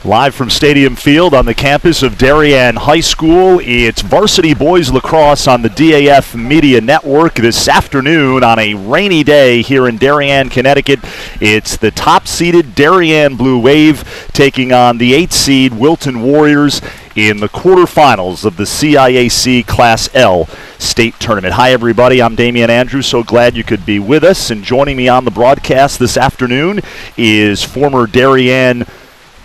Live from Stadium Field on the campus of Darien High School, it's Varsity Boys Lacrosse on the DAF Media Network this afternoon on a rainy day here in Darien, Connecticut. It's the top-seeded Darien Blue Wave taking on the 8th seed Wilton Warriors in the quarterfinals of the CIAC Class L state tournament. Hi, everybody. I'm Damian Andrews. So glad you could be with us. And joining me on the broadcast this afternoon is former Darien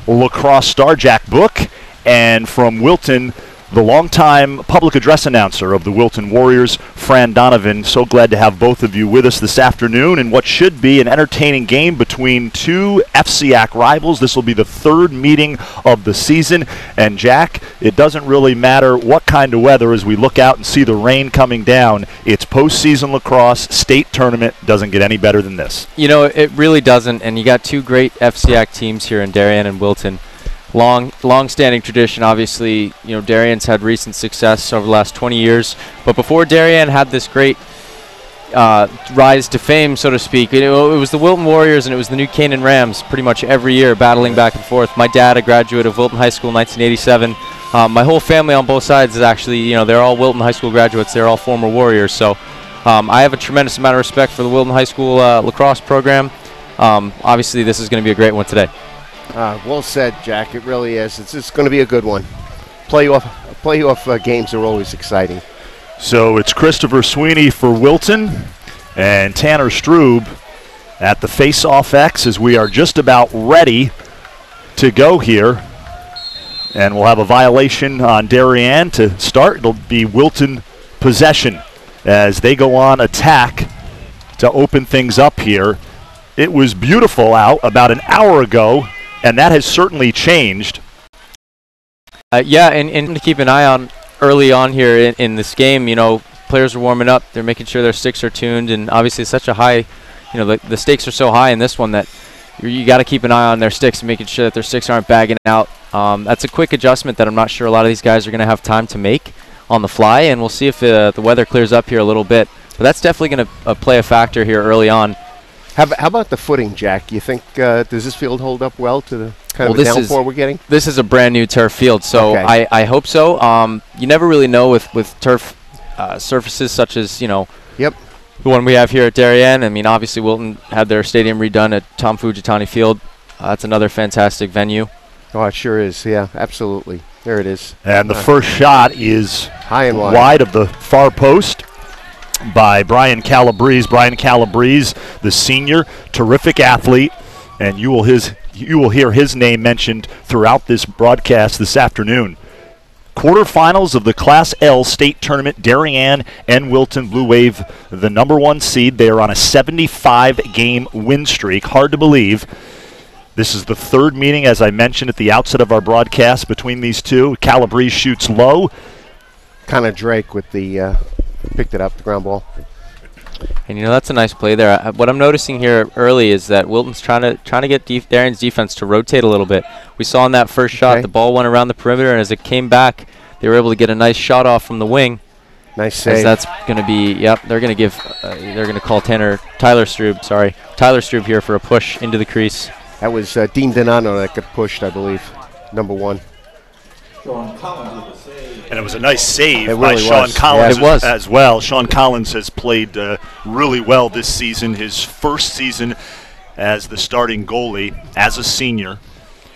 lacrosse star Jack Book, and from Wilton, the longtime public address announcer of the Wilton Warriors, Fran Donovan. So glad to have both of you with us this afternoon in what should be an entertaining game between two FCIAC rivals. This will be the third meeting of the season. And Jack, it doesn't really matter what kind of weather as we look out and see the rain coming down. It's postseason lacrosse, state tournament, doesn't get any better than this. You know, it really doesn't, and you got two great FCIAC teams here in Darien and Wilton. Long-standing tradition. Obviously, you know, Darien's had recent success over the last 20 years. But before Darien had this great rise to fame, so to speak, it was the Wilton Warriors and it was the New Canaan Rams pretty much every year battling back and forth. My dad, a graduate of Wilton High School in 1987. My whole family on both sides is actually, you know, they're all Wilton High School graduates. They're all former Warriors. So I have a tremendous amount of respect for the Wilton High School lacrosse program. Obviously, this is going to be a great one today. Well said, Jack. It really is. It's going to be a good one. Playoff games are always exciting. So it's Christopher Sweeney for Wilton and Tanner Strube at the face-off X as we are just about ready to go here. And we'll have a violation on Darien to start. It'll be Wilton possession as they go on attack to open things up here. It was beautiful out about an hour ago, and that has certainly changed. Yeah, and to keep an eye on early on here in this game, you know, players are warming up. They're making sure their sticks are tuned, and obviously it's such a high, you know, the stakes are so high in this one that you got to keep an eye on their sticks and making sure that their sticks aren't bagging out. That's a quick adjustment that I'm not sure a lot of these guys are going to have time to make on the fly, and we'll see if the weather clears up here a little bit. But that's definitely going to play a factor here early on. How about the footing, Jack? You think does this field hold up well to the kind of downpour we're getting? This is a brand new turf field, so okay. I hope so. You never really know with turf surfaces such as, you know, the one we have here at Darien. I mean, obviously Wilton had their stadium redone at Tom Fujitani Field. That's another fantastic venue. Oh, it sure is. Yeah, absolutely. There it is. And the first shot is high and wide of the far post by Brian Calabrese. Brian Calabrese, the senior, terrific athlete, and you will hear his name mentioned throughout this broadcast this afternoon. Quarterfinals of the Class L state tournament, Darien and Wilton Blue Wave, the #1 seed. They are on a 75-game win streak. Hard to believe. This is the third meeting, as I mentioned at the outset of our broadcast, between these two. Calabrese shoots low. Kind of Drake with the picked it up, the ground ball. And you know, that's a nice play there. What I'm noticing here early is that Wilton's trying to get Darien's defense to rotate a little bit. We saw in that first shot, the ball went around the perimeter, and as it came back, they were able to get a nice shot off from the wing. Nice save. As that's going to be, they're going to give, they're going to call Tyler Strube here for a push into the crease. That was Dean Donano that got pushed, I believe, #1. And it was a nice save by Sean Collins as well. Sean Collins has played really well this season, his first season as the starting goalie as a senior.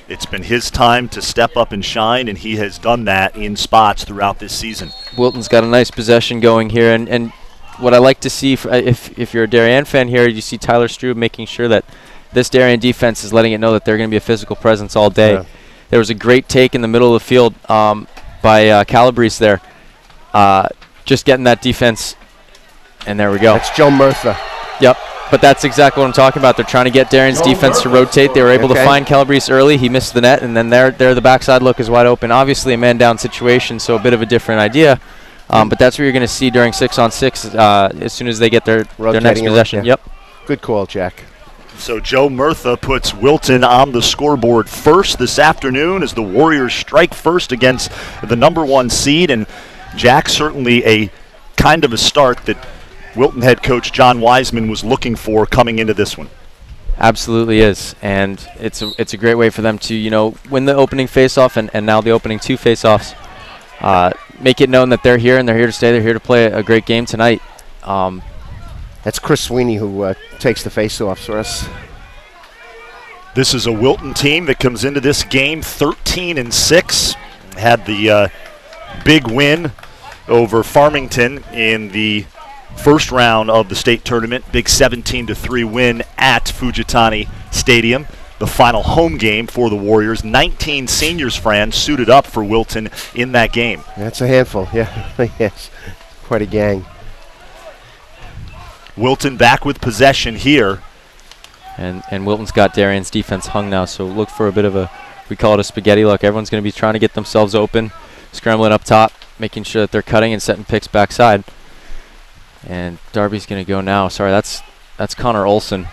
It's been his time to step up and shine, and he has done that in spots throughout this season. Wilton's got a nice possession going here, and what I like to see, if you're a Darien fan here, you see Tyler Strube making sure that this Darien defense is letting it know that they're going to be a physical presence all day. Yeah. There was a great take in the middle of the field by Calabrese there. Just getting that defense, and there we go. That's Joe Murtha. Yep, but that's exactly what I'm talking about. They're trying to get Darien's defense to rotate. They were able to find Calabrese early. He missed the net, and then there the backside look is wide open. Obviously a man-down situation, so a bit of a different idea. But that's what you're going to see during 6-on-6 as soon as they get their next possession. Yep. Good call, Jack. So Joe Murtha puts Wilton on the scoreboard first this afternoon as the Warriors strike first against the #1 seed. And Jack, certainly a kind of a start that Wilton head coach John Wiseman was looking for coming into this one. Absolutely is, and it's a great way for them to, you know, win the opening face-off and now the opening 2 face-offs. Make it known that they're here and they're here to stay. They're here to play a great game tonight. That's Chris Sweeney who takes the face-offs for us. This is a Wilton team that comes into this game 13-6. Had the big win over Farmington in the first round of the state tournament. Big 17-3 win at Fujitani Stadium. The final home game for the Warriors. 19 seniors, Fran, suited up for Wilton in that game. That's a handful, yeah. Yes, quite a gang. Wilton back with possession here. And Wilton's got Darien's defense hung now, so look for a bit of a, we call it a spaghetti look. Everyone's going to be trying to get themselves open, scrambling up top, making sure that they're cutting and setting picks backside. And Darby's going to go now. Sorry, that's Connor Olson.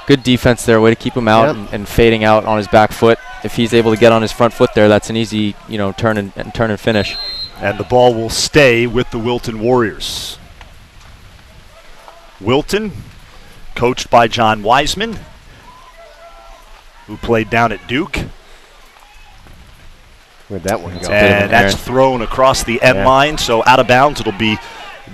Good defense there, way to keep him out and fading out on his back foot. If he's able to get on his front foot there, that's an easy, you know, turn and finish. And the ball will stay with the Wilton Warriors. Wilton, coached by John Wiseman, who played down at Duke. Where'd that one go? And that's thrown across the end line, so out of bounds. It'll be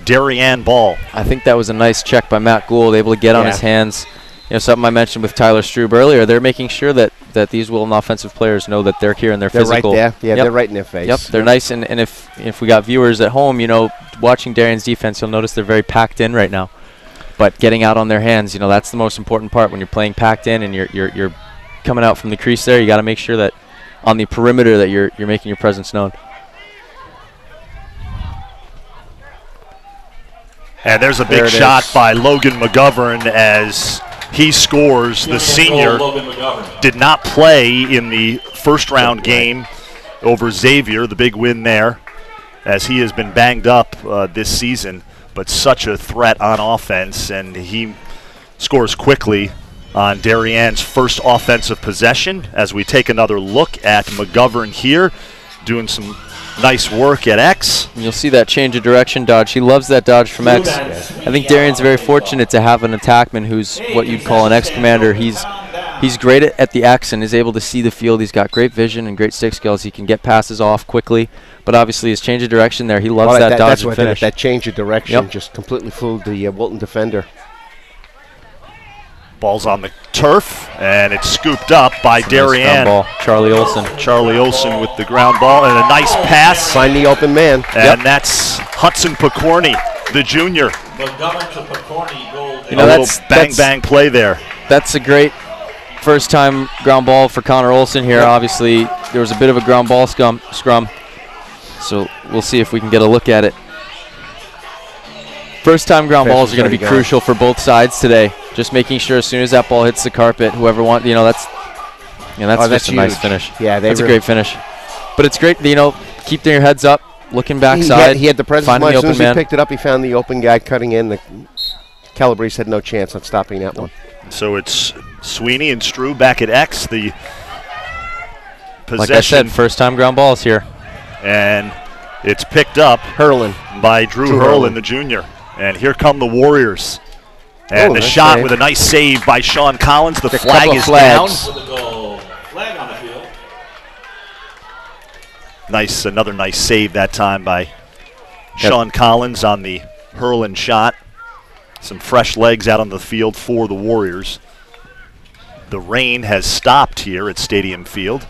Darien ball. I think that was a nice check by Matt Gould, able to get on his hands. You know, something I mentioned with Tyler Strube earlier, they're making sure that these Wilton offensive players know that they're here and they're physical. Right there. Yeah, they're right in their face. Yep, they're nice. And if we got viewers at home, you know, watching Darien's defense, you'll notice they're very packed in right now. But getting out on their hands, you know, that's the most important part when you're playing packed in and you're coming out from the crease there. You got to make sure that on the perimeter that you're making your presence known. And there's a big shot by Logan McGovern as he scores. The senior did not play in the first round game over Xavier, the big win there, as he has been banged up this season, but such a threat on offense, and he scores quickly on Darien's first offensive possession. As we take another look at McGovern here, doing some nice work at X. And you'll see that change of direction dodge. He loves that dodge from X. I think Darien's very fortunate to have an attackman who's what you'd call an X commander. He's great at the X and is able to see the field. He's got great vision and great stick skills. He can get passes off quickly, but obviously his change of direction there, he loves that dodge and finish. That change of direction just completely fooled the Wilton defender. Ball's on the turf, and it's scooped up by Darien. Nice Charlie Olson. Charlie Olson with the ground ball, and a nice pass. Find the open man. And that's Hudson Picorni, the junior. You know, a little bang play there. That's a great first time ground ball for Connor Olson here. Obviously, there was a bit of a ground ball scrum, so we'll see if we can get a look at it. First time ground balls are going to be crucial for both sides today. Just making sure as soon as that ball hits the carpet, whoever wants, you know, that's just a nice finish. Yeah, that's a great finish. But it's great, you know, keep your heads up, looking backside. He had the presence. As soon as he picked it up, he found the open guy cutting in. The Calabrese had no chance on stopping that one. So it's Sweeney and Strube back at X. The possession. Like I said, first time ground balls here. And it's picked up by Drew Hurlin, the junior. And here come the Warriors. And the shot with a nice save by Sean Collins. The flag is down. Flag on the field. Another nice save that time by Sean Collins on the Hurlin shot. Some fresh legs out on the field for the Warriors. The rain has stopped here at Stadium Field.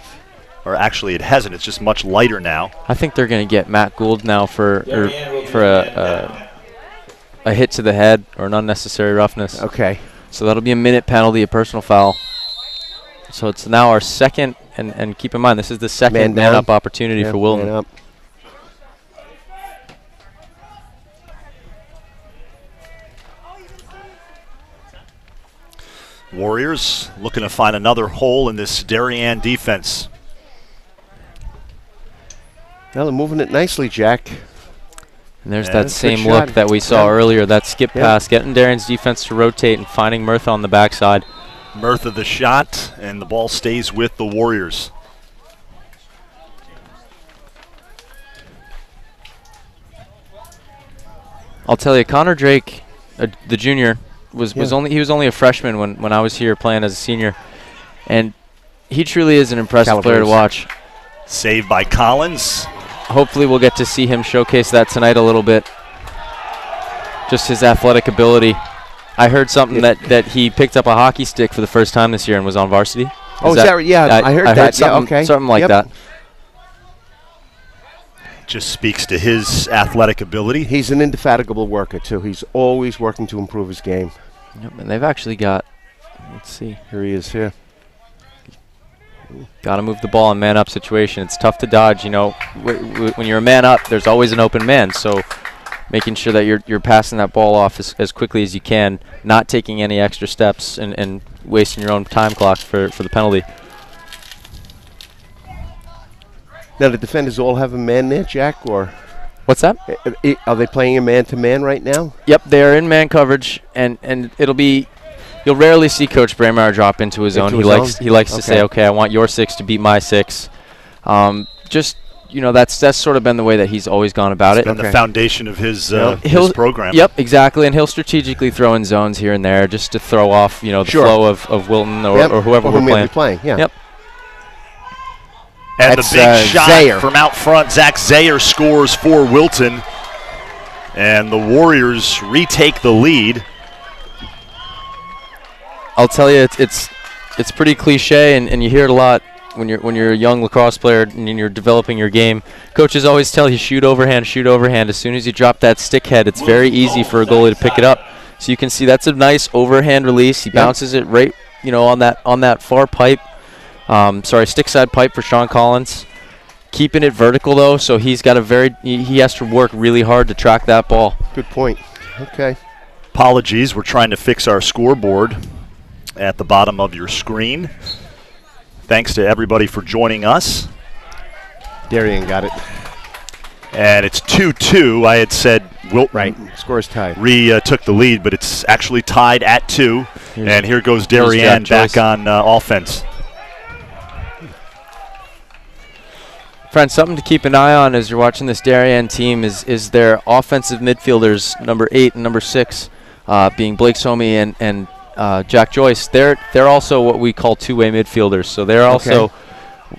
Or actually it hasn't, it's just much lighter now. I think they're going to get Matt Gould now for a hit to the head or an unnecessary roughness. Okay. So that'll be a minute penalty, a personal foul. So it's now our second, and keep in mind, this is the second man-up opportunity for Wilton. Warriors looking to find another hole in this Darien defense. Well, they're moving it nicely, Jack. And there's that same look that we saw earlier, that skip pass, getting Darien's defense to rotate and finding Murtha on the backside. Murtha the shot, and the ball stays with the Warriors. I'll tell you, Connor Drake, the junior, was only a freshman when I was here playing as a senior, and he truly is an impressive player to watch. Saved by Collins. Hopefully we'll get to see him showcase that tonight a little bit. Just his athletic ability. I heard something that he picked up a hockey stick for the first time this year and was on varsity. Is that right? Yeah, I heard that. Something like that. Just speaks to his athletic ability. He's an indefatigable worker, too. He's always working to improve his game. Yep, and they've actually got, let's see. Here he is here. Got to move the ball in man-up situation. It's tough to dodge. You know, when you're a man up, there's always an open man. So making sure that you're passing that ball off as quickly as you can, not taking any extra steps and wasting your own time clock for the penalty. Now, the defenders all have a man there, Jack, or what's that? Are they playing a man-to-man right now? Yep, they're in man coverage, and it'll be. You'll rarely see Coach Braemar drop into his own. He likes to say, okay, I want your 6 to beat my 6. Just, you know, that's sort of been the way that he's always gone about it. It's been the foundation of his program. Yep, exactly, and he'll strategically throw in zones here and there just to throw off, you know, the flow of Wilton or whoever we're playing. Yeah. Yep. And the big shot Zayer from out front. Zach Zayer scores for Wilton. And the Warriors retake the lead. I'll tell you, it's pretty cliche, and you hear it a lot when you're a young lacrosse player and you're developing your game. Coaches always tell you shoot overhand, shoot overhand. As soon as you drop that stick head, it's very easy for a goalie to pick it up. So you can see that's a nice overhand release. He bounces it right, you know, on that far pipe. Stick side pipe for Sean Collins. Keeping it vertical though, so he's got he has to work really hard to track that ball. Good point. Okay. Apologies, we're trying to fix our scoreboard at the bottom of your screen. Thanks to everybody for joining us. Darien got it. And it's 2-2. I had said Wilton Score's tied. took the lead, but it's actually tied at 2. And here goes Darien back on offense. Friends, something to keep an eye on as you're watching this Darien team is their offensive midfielders, number 8 and number 6, being Blake Somey and Jack Joyce. They're also what we call two-way midfielders. So they're also,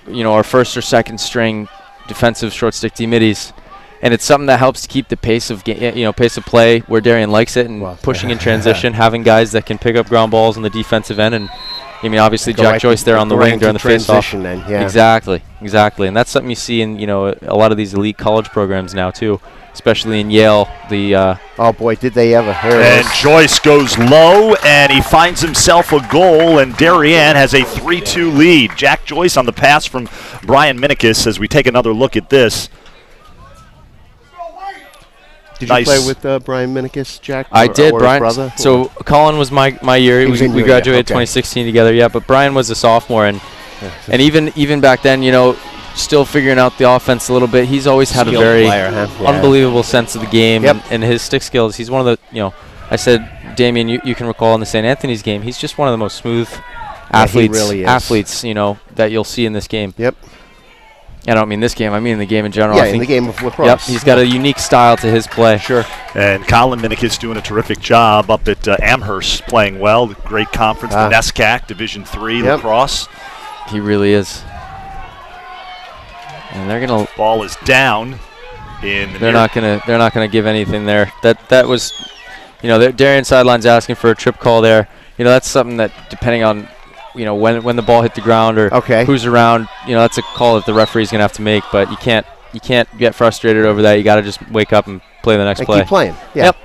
you know, our first or second string defensive short stick D-middies. And it's something that helps to keep the pace of pace of play where Darien likes it, and pushing in transition, having guys that can pick up ground balls on the defensive end. And I mean, obviously Jack Joyce there on the wing during the face-off. Exactly, and that's something you see in a lot of these elite college programs now too, especially in Yale. Oh boy, did they ever! And Joyce goes low, and he finds himself a goal, and Darien has a 3-2 lead. Jack Joyce on the pass from Brian Minikis. As we take another look at this. Did you play with Brian Minikis, Jack? I did, Brian. Brother? So Colin was my year. We graduated 2016 together, yeah. But Brian was a sophomore, and even back then, still figuring out the offense a little bit. He's always had a very unbelievable sense of the game and his stick skills. He's one of the, I said, Damien, you can recall in the St. Anthony's game, he's just one of the most smooth athletes, that you'll see in this game. Yep. I don't mean this game. I mean the game in general. Yeah, in the game of lacrosse. Yep, he's got a unique style to his play. Sure. And Colin Minikis doing a terrific job up at Amherst, playing well. Great conference, the NESCAC, Division III lacrosse. He really is. And they're gonna. Ball is down. They're not gonna give anything there. That was, the Darien sideline's asking for a trip call there. That's something that, depending on, when the ball hit the ground or who's around, that's a call that the referee's gonna have to make. But you can't get frustrated over that. You got to just wake up and play the next play. Keep playing. Yeah. Yep.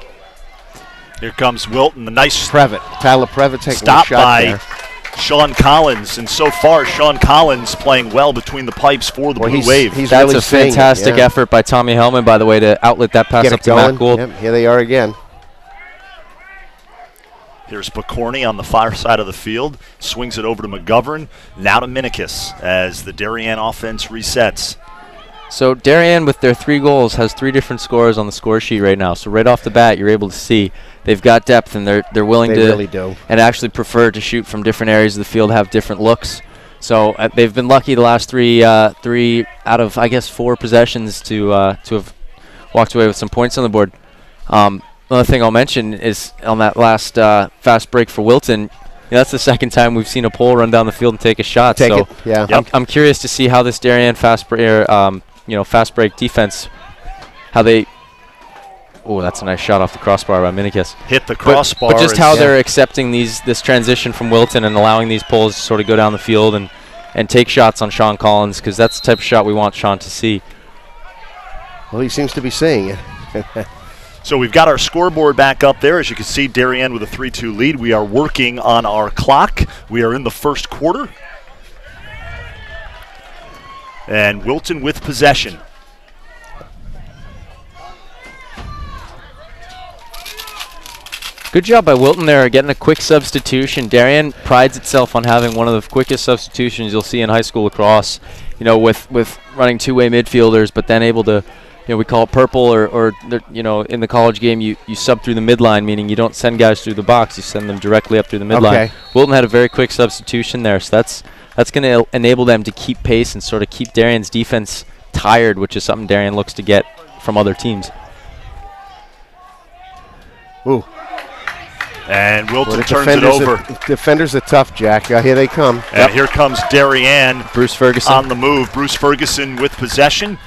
Here comes Wilton. The nice Tyler Previtt taking stop a shot by there. Sean Collins, and so far Sean Collins playing well between the pipes for the Blue Wave. That's really a fantastic effort by Tommy Hellman, by the way, to outlet that pass up to Matt Gould. Yep, here they are again. Here's Picorni on the far side of the field. Swings it over to McGovern. Now to Minikis as the Darien offense resets. So Darien, with their 3 goals, has 3 different scores on the score sheet right now. So right off the bat, you're able to see they've got depth, and they're willing to really do. And actually prefer to shoot from different areas of the field, have different looks. So they've been lucky the last 3 out of, I guess, 4 possessions to have walked away with some points on the board. Let Another thing I'll mention is on that last fast break for Wilton, that's the second time we've seen a pole run down the field and take a shot. I'm curious to see how this Darien fast break defense, how they. Oh, that's a nice shot off the crossbar by Minikis. Hit the crossbar. But just how they're accepting this transition from Wilton and allowing these poles to sort of go down the field and take shots on Sean Collins, because that's the type of shot we want Sean to see. Well, he seems to be seeing it. So we've got our scoreboard back up there. As you can see, Darien with a 3-2 lead. We are working on our clock. We are in the first quarter. And Wilton with possession. Good job by Wilton there, getting a quick substitution. Darien prides itself on having one of the quickest substitutions you'll see in high school lacrosse, with running two-way midfielders, but then able to, we call it purple, or in the college game, you sub through the midline, meaning you don't send guys through the box, you send them directly up through the midline. Okay. Wilton had a very quick substitution there, so that's going to enable them to keep pace and sort of keep Darien's defense tired, which is something Darien looks to get from other teams. Ooh. And Wilton turns it over. Defenders are tough, Jack. Here they come. And here comes Darien. Bruce Ferguson on the move. Bruce Ferguson with possession.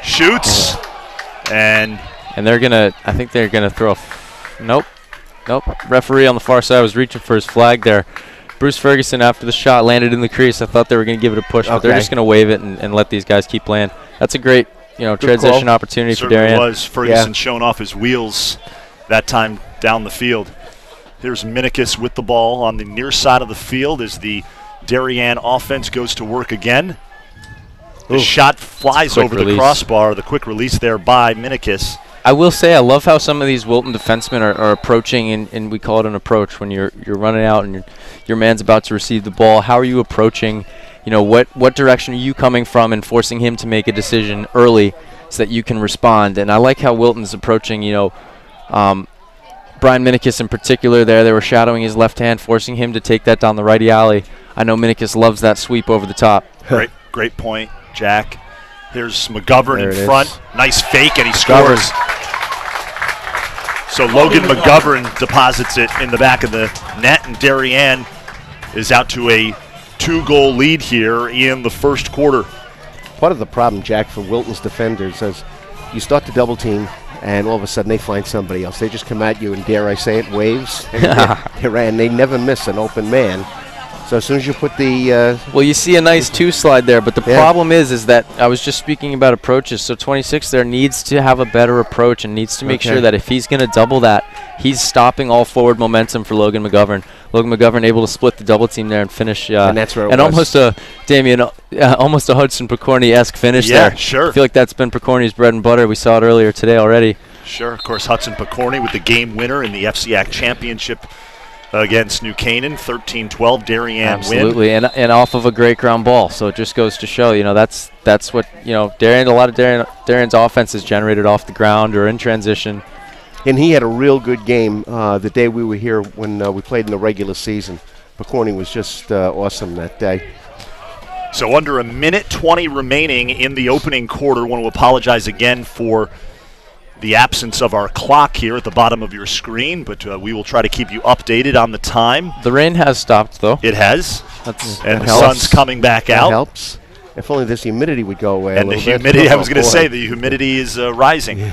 Shoots. And they're going to, I think they're going to throw nope. Referee on the far side was reaching for his flag there. Bruce Ferguson, after the shot, landed in the crease. I thought they were going to give it a push, but they're just going to wave it and let these guys keep playing. That's a great, transition opportunity for Darien. Was Ferguson showing off his wheels that time down the field. Here's Minikis with the ball on the near side of the field as the Darien offense goes to work again. The shot flies over the crossbar. The quick release there by Minikis. I will say I love how some of these Wilton defensemen are approaching, and we call it an approach when you're running out and your man's about to receive the ball. How are you approaching? What direction are you coming from, and forcing him to make a decision early so that you can respond. And I like how Wilton's approaching, Brian Minikis in particular there. They were shadowing his left hand, forcing him to take that down the righty alley. I know Minikis loves that sweep over the top. Great point, Jack. Here's McGovern in front. Nice fake, and he scores. So Logan McGovern deposits it in the back of the net, and Darien is out to a 2-goal lead here in the first quarter. Part of the problem, Jack, for Wilton's defenders is you start the double team, and all of a sudden they find somebody else. They just come at you, and dare I say it, waves. And they never miss an open man. So as soon as you put the well, you see a nice two-slide there, but the problem is that I was just speaking about approaches. So 26 there needs to have a better approach and needs to make sure that if he's going to double that, he's stopping all forward momentum for Logan McGovern. Logan McGovern able to split the double team there and finish. And that's where it was. Almost a Damien, almost a Hudson Picorni-esque finish there. Yeah, sure. I feel like that's been Picorni's bread and butter. We saw it earlier today already. Sure. Of course, Hudson Picorni with the game winner in the FCAC championship against New Canaan, 13-12, Darien Absolutely, win. and off of a great ground ball. So it just goes to show, that's what, Darien, a lot of Darien's offense is generated off the ground or in transition. And he had a real good game the day we were here when we played in the regular season. Picorni was just awesome that day. So under a minute 20 remaining in the opening quarter. I want to apologize again for the absence of our clock here at the bottom of your screen, but we will try to keep you updated on the time. The rain has stopped, though. It has. And the helps. sun's coming back out. That helps. If only this humidity would go away and a little the humidity, I was going to say, the humidity is rising. And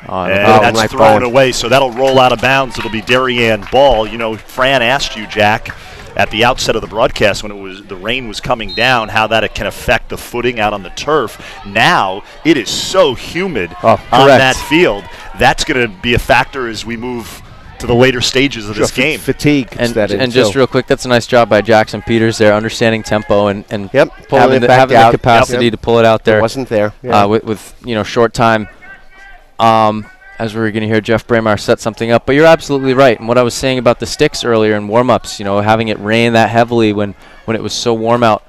that's thrown away, so that'll roll out of bounds. It'll be Darien ball. Fran asked you, Jack, at the outset of the broadcast when the rain was coming down, how that it can affect the footing out on the turf. Now it is so humid on that field. That's going to be a factor as we move to the later stages of this game. Fatigue. And just real quick, that's a nice job by Jackson Peters there, understanding tempo and having the capacity to pull it out there. It wasn't there. With short time. As we were going to hear Jeff Bramar set something up. But you're absolutely right. And what I was saying about the sticks earlier in warm-ups, having it rain that heavily when it was so warm out,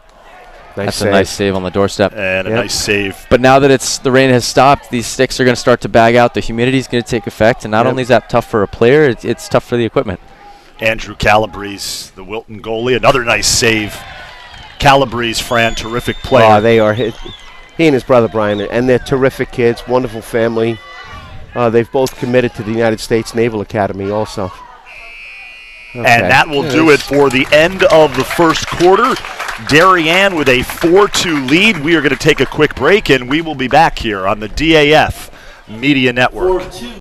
that's a nice save on the doorstep. And a nice save. But now that the rain has stopped, these sticks are going to start to bag out. The humidity is going to take effect. And not only is that tough for a player, it's tough for the equipment. Andrew Calabrese, the Wilton goalie, another nice save. Calabrese, Fran, terrific player. They are. He and his brother Brian, and they're terrific kids, wonderful family. They've both committed to the United States Naval Academy also. Okay. And that will do it for the end of the first quarter. Darien with a 4-2 lead. We are going to take a quick break, and we will be back here on the DAF Media Network. 4-2.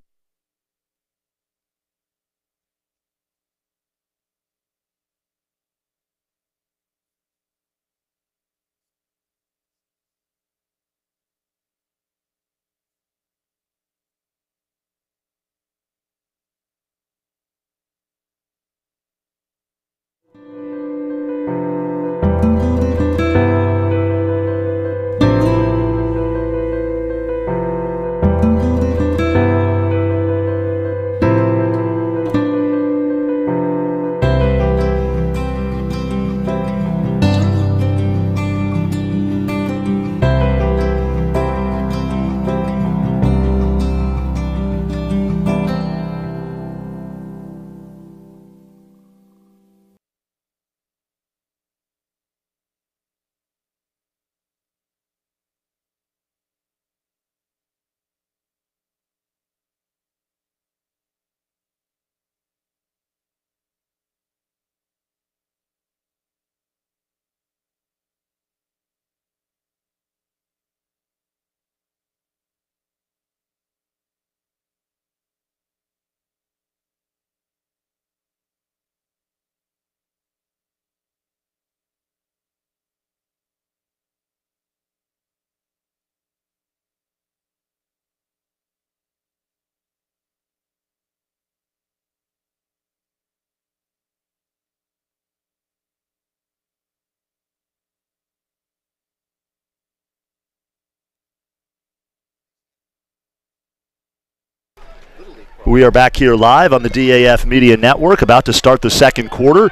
We are back here live on the DAF Media Network, about to start the second quarter.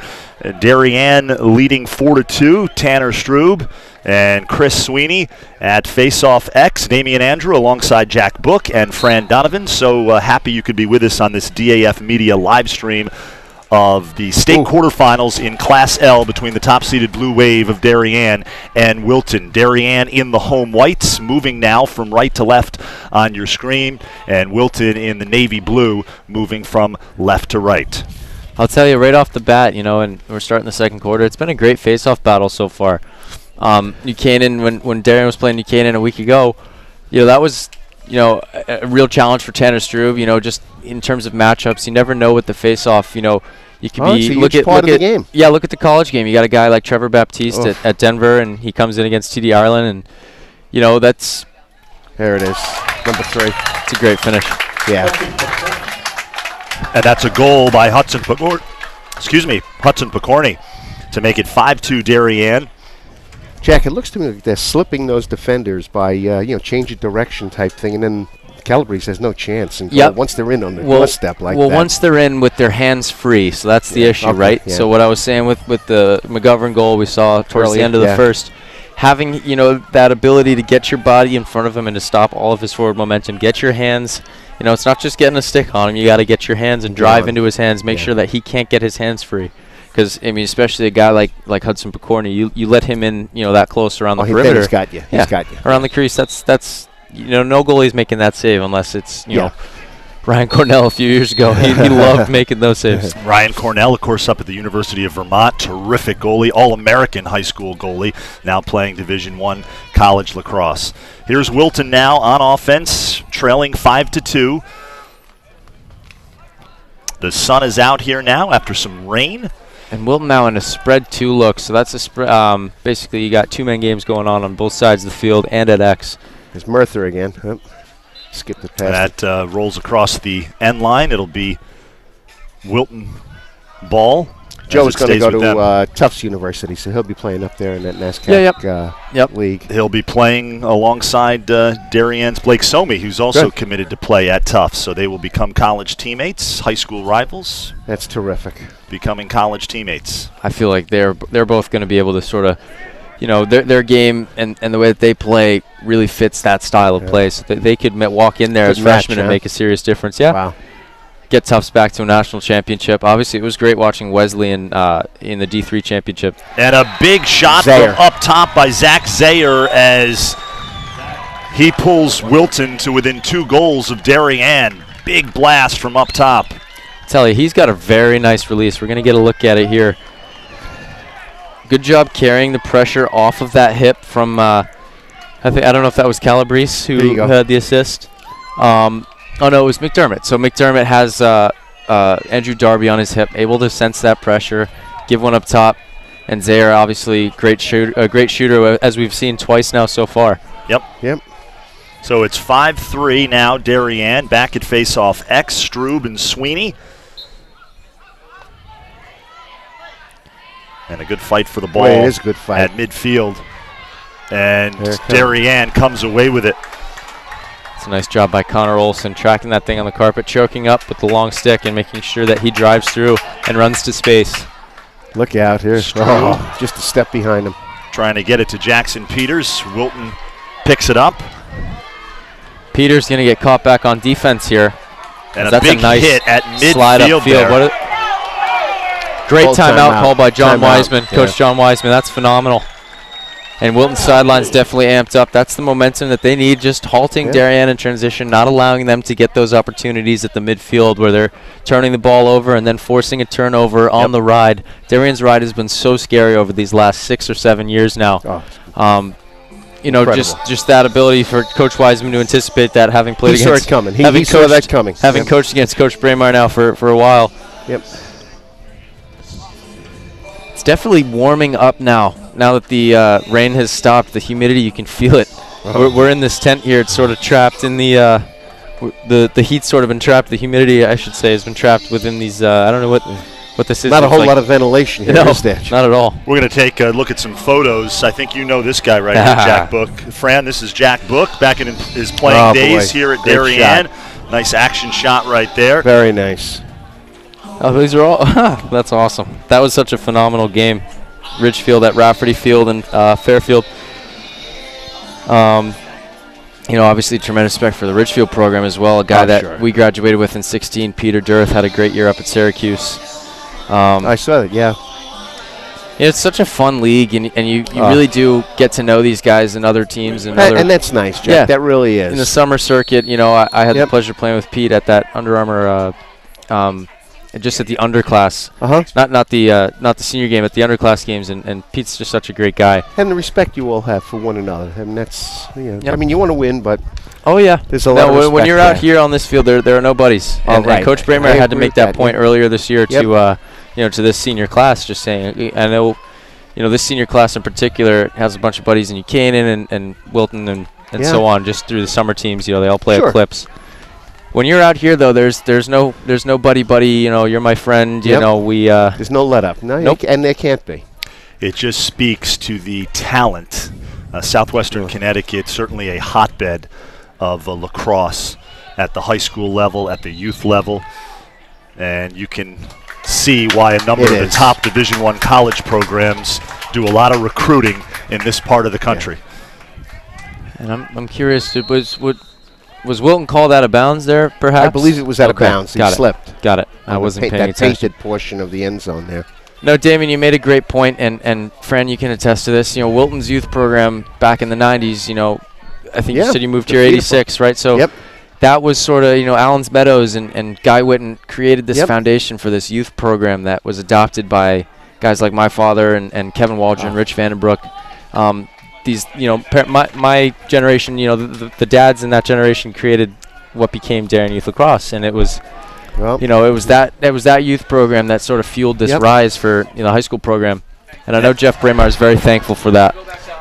Darien leading 4-2. Tanner Strube and Chris Sweeney at Faceoff X. Damian Andrew alongside Jack Book and Fran Donovan. So happy you could be with us on this DAF Media live stream of the state quarterfinals in Class L between the top-seeded Blue Wave of Darien and Wilton. Darien in the home whites, moving now from right to left on your screen, and Wilton in the navy blue, moving from left to right. I'll tell you right off the bat, and we're starting the second quarter, it's been a great face-off battle so far. Buchanan, when Darien was playing Buchanan a week ago, that was a real challenge for Tanner Strube, just in terms of matchups. You never know with the face-off, you could be look at the game. Yeah, look at the college game. You got a guy like Trevor Baptiste at Denver, and he comes in against TD Ireland, and that's there it is, number 3. It's a great finish. Yeah. And that's a goal by Hudson Picorni to make it 5-2 Darien. Jack, it looks to me like they're slipping those defenders by, change of direction type thing, and then Calabrese has no chance. And once they're in on the doorstep like that. Well, once they're in with their hands free, so that's the issue, right? Yeah. So what I was saying with the McGovern goal we saw towards the end of the first, having, that ability to get your body in front of him and to stop all of his forward momentum, get your hands, it's not just getting a stick on him. You got to get your hands and drive into his hands, make sure that he can't get his hands free. Because, especially a guy like Hudson Picorni, you let him in, that close around the perimeter. He's got you. He's got you. Around the crease, that's no goalie's making that save unless it's, Ryan Cornell a few years ago. He loved making those saves. Ryan Cornell, of course, up at the University of Vermont. Terrific goalie, All-American high school goalie, now playing Division I college lacrosse. Here's Wilton now on offense, trailing 5-2. The sun is out here now after some rain. And Wilton now in a spread 2 look, so that's a basically you got 2-man games going on both sides of the field and at X. There's Merther again. Oh, skipped it past. That rolls across the end line. It'll be Wilton ball. Joe is going to go to Tufts University, so he'll be playing up there in that NASCAR league. He'll be playing alongside Darien's Blake Somey, who's also committed to play at Tufts. So they will become college teammates, high school rivals. That's terrific. Becoming college teammates. I feel like they're both going to be able to sort of, their game and the way that they play really fits that style of play. So they could walk in there as freshmen and make a serious difference. Yeah. Wow. Get Tufts back to a national championship. Obviously, it was great watching Wesley in the D3 championship. And a big shot from up top by Zach Zayer as He pulls Wilton to within 2 goals of Darien. Big blast from up top. Tell you, he's got a very nice release. We're going to get a look at it here. Good job carrying the pressure off of that hip from, I don't know if that was Calabrese who had the assist. Oh, no, it was McDermott. So McDermott has Andrew Darby on his hip, able to sense that pressure, give one up top. And Zaire, obviously, great shooter, as we've seen twice now so far. Yep. So it's 5-3 now, Darien. Back at face-off X, Strube, and Sweeney. And a good fight for the ball. It is a good fight. At midfield. And Darien comes away with it. It's a nice job by Connor Olson, tracking that thing on the carpet, choking up with the long stick and making sure that he drives through and runs to space. Look out here. Oh, just a step behind him. Trying to get it to Jackson Peters. Wilton picks it up. Peters going to get caught back on defense here. And that's a big nice hit at midfield slide upfield. there. Great timeout call by John Wiseman, Coach Yeah. John Wiseman. That's phenomenal. And Wilton's sideline's definitely amped up. That's the momentum that they need, just halting Darien in transition, not allowing them to get those opportunities at the midfield where they're turning the ball over and then forcing a turnover on the ride. Darien's ride has been so scary over these last 6 or 7 years now. You know, just that ability for Coach Wiseman to anticipate that, having played He against. saw it coming. He saw that coming. Having coached against Coach Braemar now for a while. Yep. It's definitely warming up now. Now that the rain has stopped, the humidity, you can feel it. We're in this tent here. It's sort of trapped in the heat's sort of been trapped. The humidity, I should say, has been trapped within these. I don't know what this is. Not a whole lot of ventilation here, no, is there? not at all. We're going to take a look at some photos. I think you know this guy right here, Jack Book. Fran, this is Jack Book back in his playing days here at Darien. Nice action shot right there. Very nice. Oh, these are all. That's awesome. That was such a phenomenal game. Ridgefield at Rafferty Field and Fairfield. You know, obviously tremendous respect for the Ridgefield program as well. A guy that we graduated with in 16, Peter Durth, had a great year up at Syracuse. I saw it, yeah. Yeah, it's such a fun league, and you really do get to know these guys and other teams. And that's nice, Jack. Yeah, that really is. In the summer circuit, you know, I had the pleasure of playing with Pete at that Under Armour, just at the underclass. Not the senior game, at the underclass games, and Pete's just such a great guy. And the respect you all have for one another. I mean, that's, I mean, you want to win, but there's a lot of respect when you're there. out here on this field, there are no buddies. And Coach Braemar had to make that point earlier this year to this senior class, just saying, I know, this senior class in particular has a bunch of buddies in Buchanan and Wilton and so on, just through the summer teams. They all play Eclipse. When you're out here, though, there's no buddy. You're my friend. There's no let up. No, nope. And there can't be. It just speaks to the talent. Southwestern Connecticut, certainly a hotbed of lacrosse at the high school level, at the youth level, and you can see why a number of the top Division I college programs do a lot of recruiting in this part of the country. And I'm curious, was Wilton called out of bounds there, perhaps? I believe it was out of bounds. He slipped. Got it. I wasn't paying attention. That painted portion of the end zone there. No, Damien, you made a great point, and Fran, you can attest to this. Wilton's youth program back in the 90s, I think you said you moved here 86, right? So that was sort of, Allen's Meadows and Guy Witten created this foundation for this youth program that was adopted by guys like my father and Kevin Waldron, Rich Vandenbroek. These, my generation, the dads in that generation created what became Darien Youth Lacrosse, and it was, it was that youth program that sort of fueled this rise for the high school program, and I know Jeff Braemar is very thankful for that.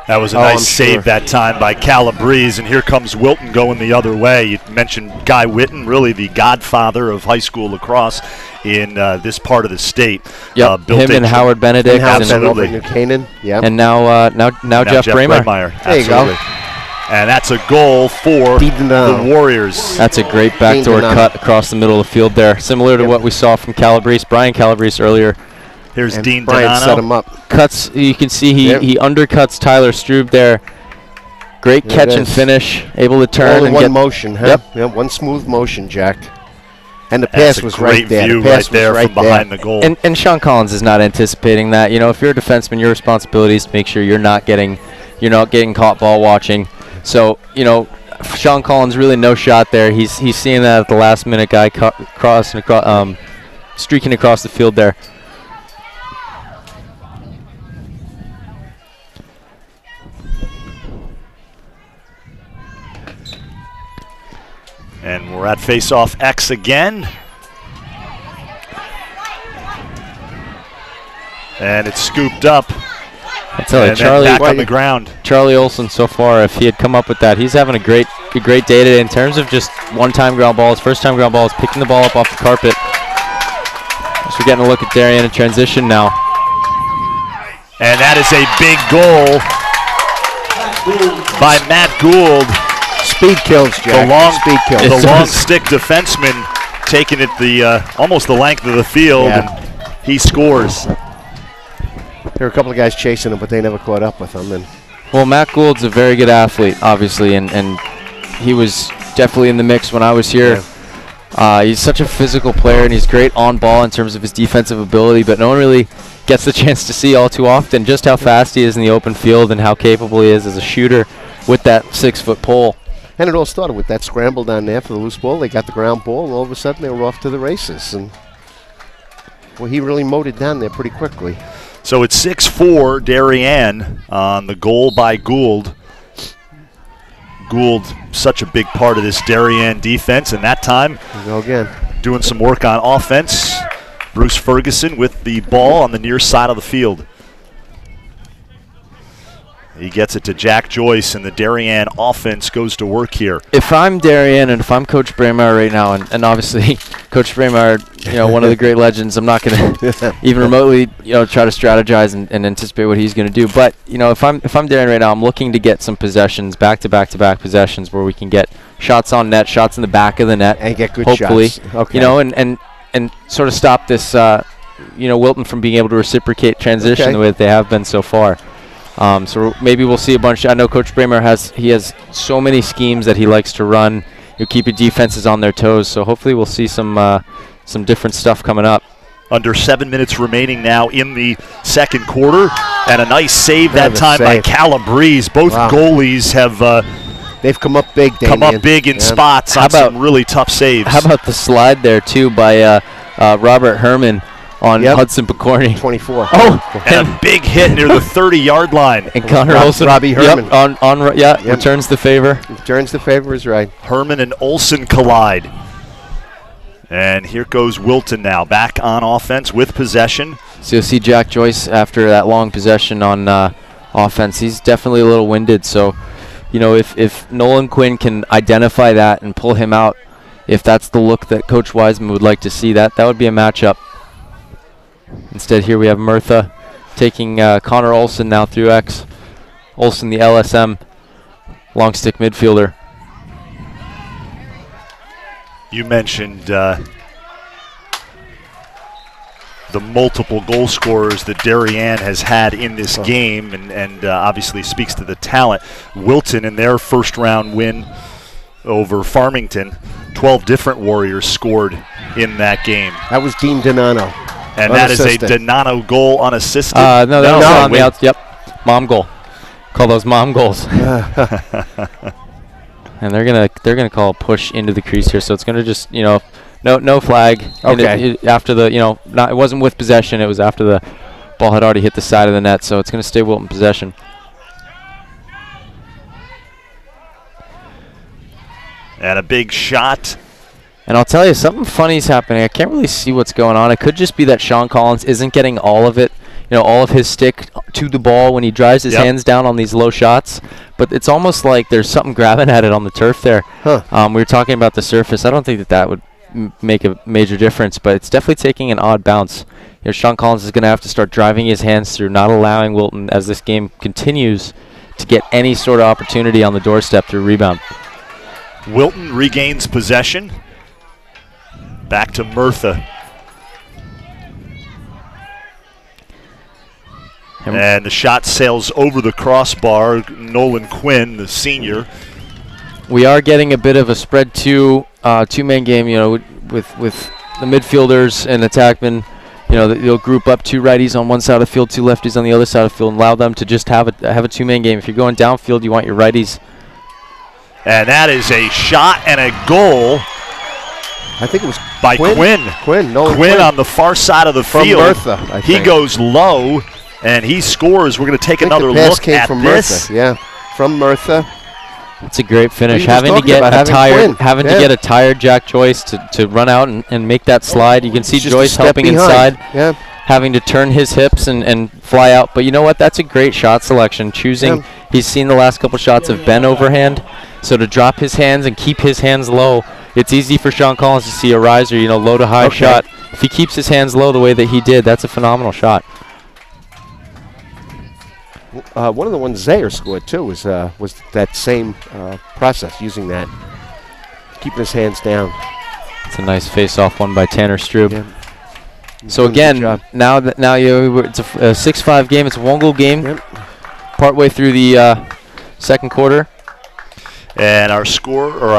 That was a nice save that time by Calabrese, and here comes Wilton going the other way. You mentioned Guy Witten, really the godfather of high school lacrosse in this part of the state. Yep, him and Howard Benedict. Absolutely. And now Jeff Braemar. There you go. And that's a goal for the Warriors. That's a great backdoor cut across the middle of the field there, similar to what we saw from Brian Calabrese earlier. Here's Dean Brian Donano. Set him up. Cuts. You can see he undercuts Tyler Strube there. Great catch and finish. Able to turn all in and one get motion. Huh? Yep, one smooth motion, Jack. And the pass was right there. Great view right there from behind the goal. And Sean Collins is not anticipating that. If you're a defenseman, your responsibility is to make sure you're not getting caught ball watching. So Sean Collins really no shot there. He's seeing that at the last minute. Guy streaking across the field there. And we're at face-off X again. And it's scooped up. I tell you, Charlie back on the ground. Charlie Olson so far, if he had come up with that, he's having a great day today in terms of just one-time ground balls, first-time ground balls, picking the ball up off the carpet. So we're getting a look at Darien in transition now. And that is a big goal by Matt Gould. Speed kills, Jack. Speed kills. The long stick defenseman taking it almost the length of the field, and he scores. There were a couple of guys chasing him, but they never caught up with him. And well, Matt Gould's a very good athlete, obviously, and he was definitely in the mix when I was here. Yeah. He's such a physical player, and he's great on ball in terms of his defensive ability, but no one really gets the chance to see all too often just how fast he is in the open field and how capable he is as a shooter with that 6-foot pole. And it all started with that scramble down there for the loose ball. They got the ground ball, and all of a sudden they were off to the races. And well, he really mowed it down there pretty quickly. So it's 6-4 Darien on the goal by Gould. Gould, such a big part of this Darien defense, and that time go again. Doing some work on offense. Bruce Ferguson with the ball on the near side of the field. He gets it to Jack Joyce, and the Darien offense goes to work here. If I'm Darien and if I'm Coach Braemar right now, and obviously Coach Braemar, one of the great legends, I'm not going to even remotely, try to strategize and anticipate what he's going to do. But if I'm Darien right now, I'm looking to get some possessions, back-to-back possessions, where we can get shots on net, shots in the back of the net, and get good hopefully, shots. Okay. And sort of stop this, Wilton from being able to reciprocate transition the way that they have been so far. So maybe we'll see a bunch. I know Coach Braemar has so many schemes that he likes to run. He'll keep your defenses on their toes. So hopefully we'll see some different stuff coming up. Under 7 minutes remaining now in the second quarter, and a nice save that time by Calabrese. Both goalies have they've come up big. In spots on some really tough saves. How about the slide there too by Robert Herman on Hudson Picorni. 24. Oh, and a big hit near the 30-yard line. And Connor Olson, Robbie Herman. Returns the favor. Returns the favor is right. Herman and Olson collide. And here goes Wilton now, back on offense with possession. So you'll see Jack Joyce after that long possession on offense. He's definitely a little winded. So, if Nolan Quinn can identify that and pull him out, if that's the look that Coach Wiseman would like to see, that would be a matchup. Instead, here we have Murtha taking Connor Olson now through X. Olson, the LSM, long stick midfielder. You mentioned the multiple goal scorers that Darien has had in this game, and obviously speaks to the talent. Wilton, in their first-round win over Farmington, 12 different Warriors scored in that game. That was Dean Donano. And that is a Donano goal unassisted. No, that was on the outside. Yep, mom goal. Call those mom goals. And they're gonna call a push into the crease here, so it's gonna just no flag. Okay. After the it wasn't with possession. It was after the ball had already hit the side of the net, so it's gonna stay Wilton possession. And a big shot. And I'll tell you, something funny's happening. I can't really see what's going on. It could just be that Sean Collins isn't getting all of it, all of his stick to the ball when he drives his hands down on these low shots. But it's almost like there's something grabbing at it on the turf there. Huh. We were talking about the surface. I don't think that would make a major difference, but it's definitely taking an odd bounce. Sean Collins is going to have to start driving his hands through, not allowing Wilton, as this game continues, to get any sort of opportunity on the doorstep through rebound. Wilton regains possession. Back to Murtha. And the shot sails over the crossbar. Nolan Quinn, the senior. We are getting a bit of a spread two-man game, with the midfielders and attackmen. They'll group up two righties on one side of the field, two lefties on the other side of the field, and allow them to just have a two-man game. If you're going downfield, you want your righties And that is a shot and a goal I think it was by Quinn. Quinn on the far side of the field. From Murtha, he goes low, and he scores. We're going to take another look at from this. Murtha. Yeah, from Murtha. It's a great finish. Having to get a tired Jack Joyce to run out and make that slide. You can see Joyce helping inside. Yeah. Having to turn his hips and fly out. But you know what? That's a great shot selection. Choosing, he's seen the last couple shots of Ben overhand. So to drop his hands and keep his hands low, it's easy for Sean Collins to see a riser, low to high shot. If he keeps his hands low the way that he did, that's a phenomenal shot. One of the ones Zaire scored too was that same process, using that, keeping his hands down. It's a nice face-off one by Tanner Strube. Yeah. So again, now it's a 6-5 game. It's a one-goal game. Yep. Partway through the second quarter. And our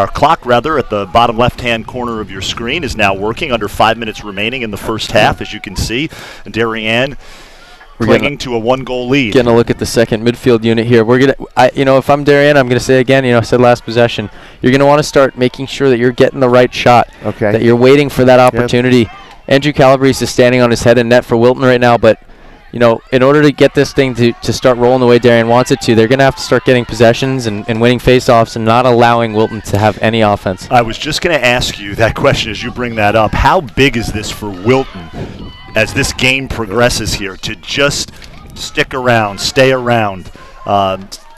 clock rather, at the bottom left-hand corner of your screen is now working. Under 5 minutes remaining in the first half, as you can see. Darien clinging to a one-goal lead. Getting a look at the second midfield unit here. We're gonna, if I'm Darien, I'm gonna say again. I said last possession. You're gonna want to start making sure that you're getting the right shot. Okay. That you're waiting for that opportunity. Yep. Andrew Calabrese is standing on his head in net for Wilton right now, but in order to get this thing to start rolling the way Darien wants it to, they're going to have to start getting possessions and winning faceoffs and not allowing Wilton to have any offense. I was just going to ask you that question as you bring that up. How big is this for Wilton as this game progresses here to just stick around, stay around?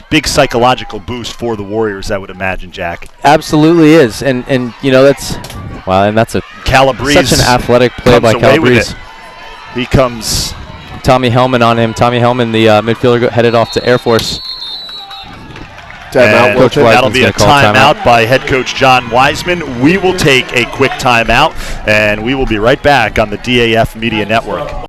Big psychological boost for the Warriors, I would imagine, Jack. Absolutely is, and that's and that's Calabrese, such an athletic play by Calabrese. He comes. Tommy Hellman on him. Tommy Hellman, the midfielder, headed off to Air Force. That'll be a timeout by head coach John Wiseman. We will take a quick timeout, and we will be right back on the DAF Media Network.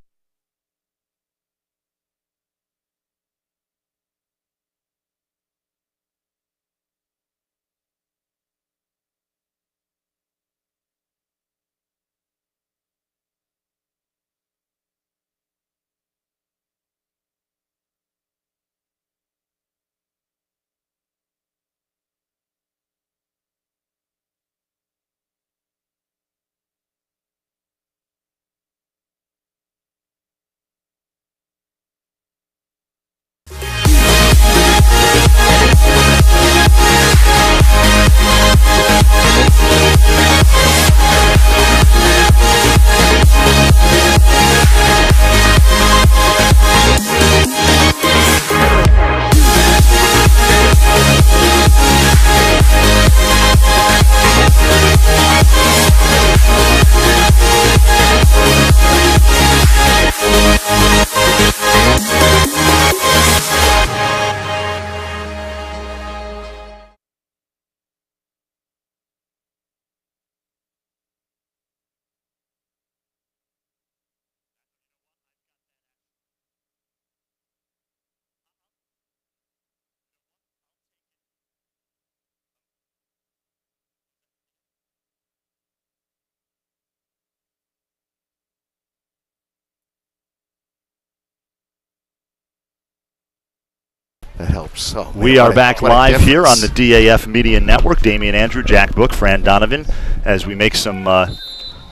That helps. Oh, we are back live here on the DAF Media Network. Damian Andrew, Jack Book, Fran Donovan, as we make some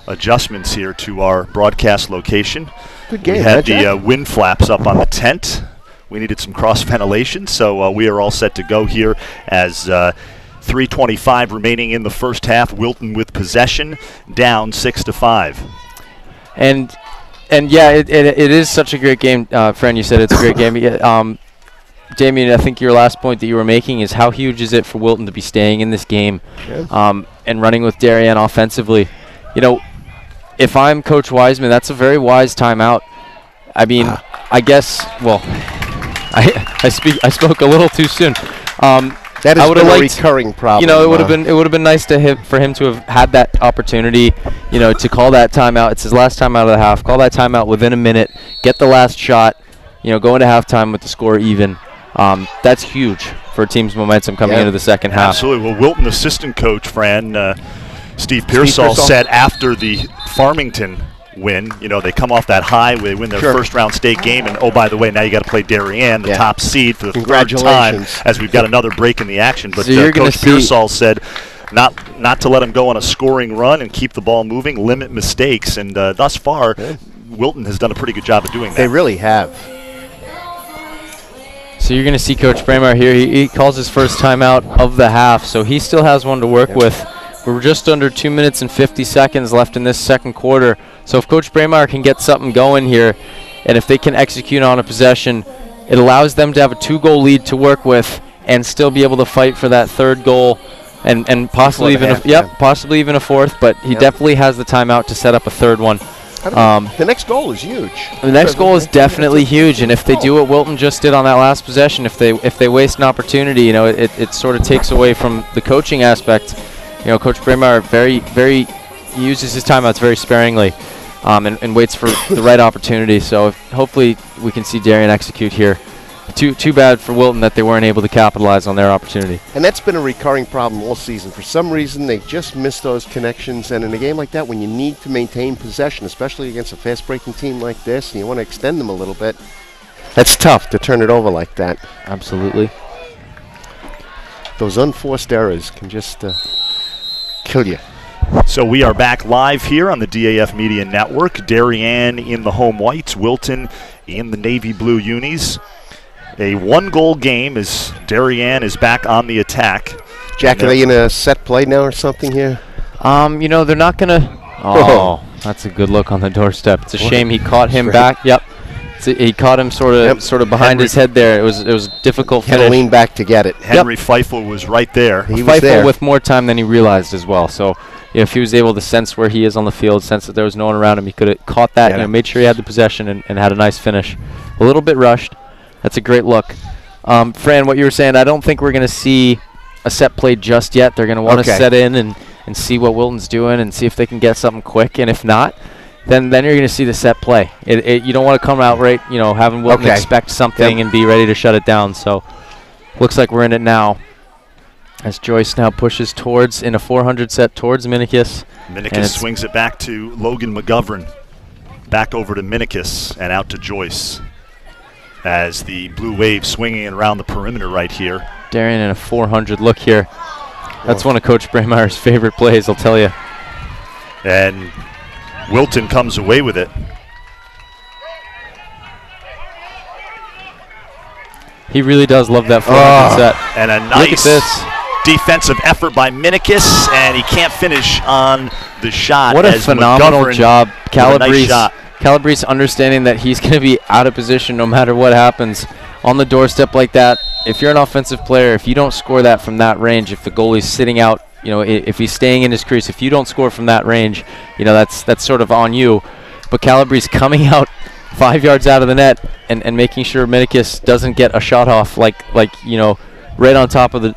adjustments here to our broadcast location. Good game. We had the wind flaps up on the tent. We needed some cross ventilation, so we are all set to go here as 3:25 remaining in the first half. Wilton with possession, down 6-5. And yeah, it is such a great game, Fran. You said it's a great game. Damien, I think your last point that you were making is how huge is it for Wilton to be staying in this game and running with Darien offensively. If I'm Coach Wiseman, that's a very wise timeout. I mean, I guess, well, I spoke a little too soon. That has been a recurring problem. It would have been nice for him to have had that opportunity, to call that timeout. It's his last timeout of the half. Call that timeout within a minute. Get the last shot. Go into halftime with the score even. That's huge for a team's momentum coming into the second half. Absolutely. Well, Wilton assistant coach, Fran, Steve Pearsall said after the Farmington win. You know, they come off that high, they win their first round state game, and oh, by the way, now you got to play Darien, the top seed, for the third time, as we've got another break in the action. But so Coach Pearsall said not to let them go on a scoring run and keep the ball moving, limit mistakes, and thus far, Wilton has done a pretty good job of doing that. They really have. So you're going to see Coach Braemar here. He calls his first timeout of the half, so he still has one to work with. We're just under 2 minutes and 50 seconds left in this second quarter. So if Coach Braemar can get something going here, and if they can execute on a possession, it allows them to have a 2-goal lead to work with and still be able to fight for that third goal and possibly possibly even a fourth. But he definitely has the timeout to set up a third one. The next goal is huge. The next goal is definitely huge, and if they do what Wilton just did on that last possession, if they waste an opportunity, you know, it sort of takes away from the coaching aspect. You know, Coach Braemar very uses his timeouts very sparingly, and waits for the right opportunity. So hopefully we can see Darien execute here. Too bad for Wilton that they weren't able to capitalize on their opportunity. And that's been a recurring problem all season. For some reason, they just miss those connections. And in a game like that, when you need to maintain possession, especially against a fast-breaking team like this, and you want to extend them a little bit, that's tough to turn it over like that. Absolutely. Those unforced errors can just kill you. So we are back live here on the DAF Media Network. Darien in the home whites, Wilton in the navy blue unis. A 1-goal game as Darien is back on the attack. Jack, are they in a set play now or something here? You know, they're not going to. Oh, that's a good look on the doorstep. It's a shame he caught him back. Yep. He caught him sort of behind his head there. It was difficult finish. Had to lean back to get it. Henry Feifel was right there. He was there with more time than he realized as well. So if he was able to sense where he is on the field, sense that there was no one around him, he could have caught that, you know, made sure he had the possession and had a nice finish. A little bit rushed. That's a great look. Fran, what you were saying, I don't think we're going to see a set play just yet. They're going to want to set in and see what Wilton's doing and see if they can get something quick. And if not, then you're going to see the set play. You don't want to come out right, you know, having Wilton expect something and be ready to shut it down. So looks like we're in it now. As Joyce now pushes towards, in a 400 set towards Minikis. Minikis swings it back to Logan McGovern. Back over to Minikis and out to Joyce. As the Blue Wave swinging it around the perimeter right here. Darien in a 400 look here. That's one of Coach Braemar's favorite plays, I'll tell you. And Wilton comes away with it. He really does love that 400 set. And a nice defensive effort by Minikis, and he can't finish on the shot. What a phenomenal job. Calabrese understanding that he's going to be out of position no matter what happens on the doorstep like that. If you're an offensive player, if you don't score that from that range, if the goalie's sitting out, you know, if he's staying in his crease, if you don't score from that range, you know, that's sort of on you. But Calabrese coming out 5 yards out of the net and making sure Minikis doesn't get a shot off like you know, right on top of the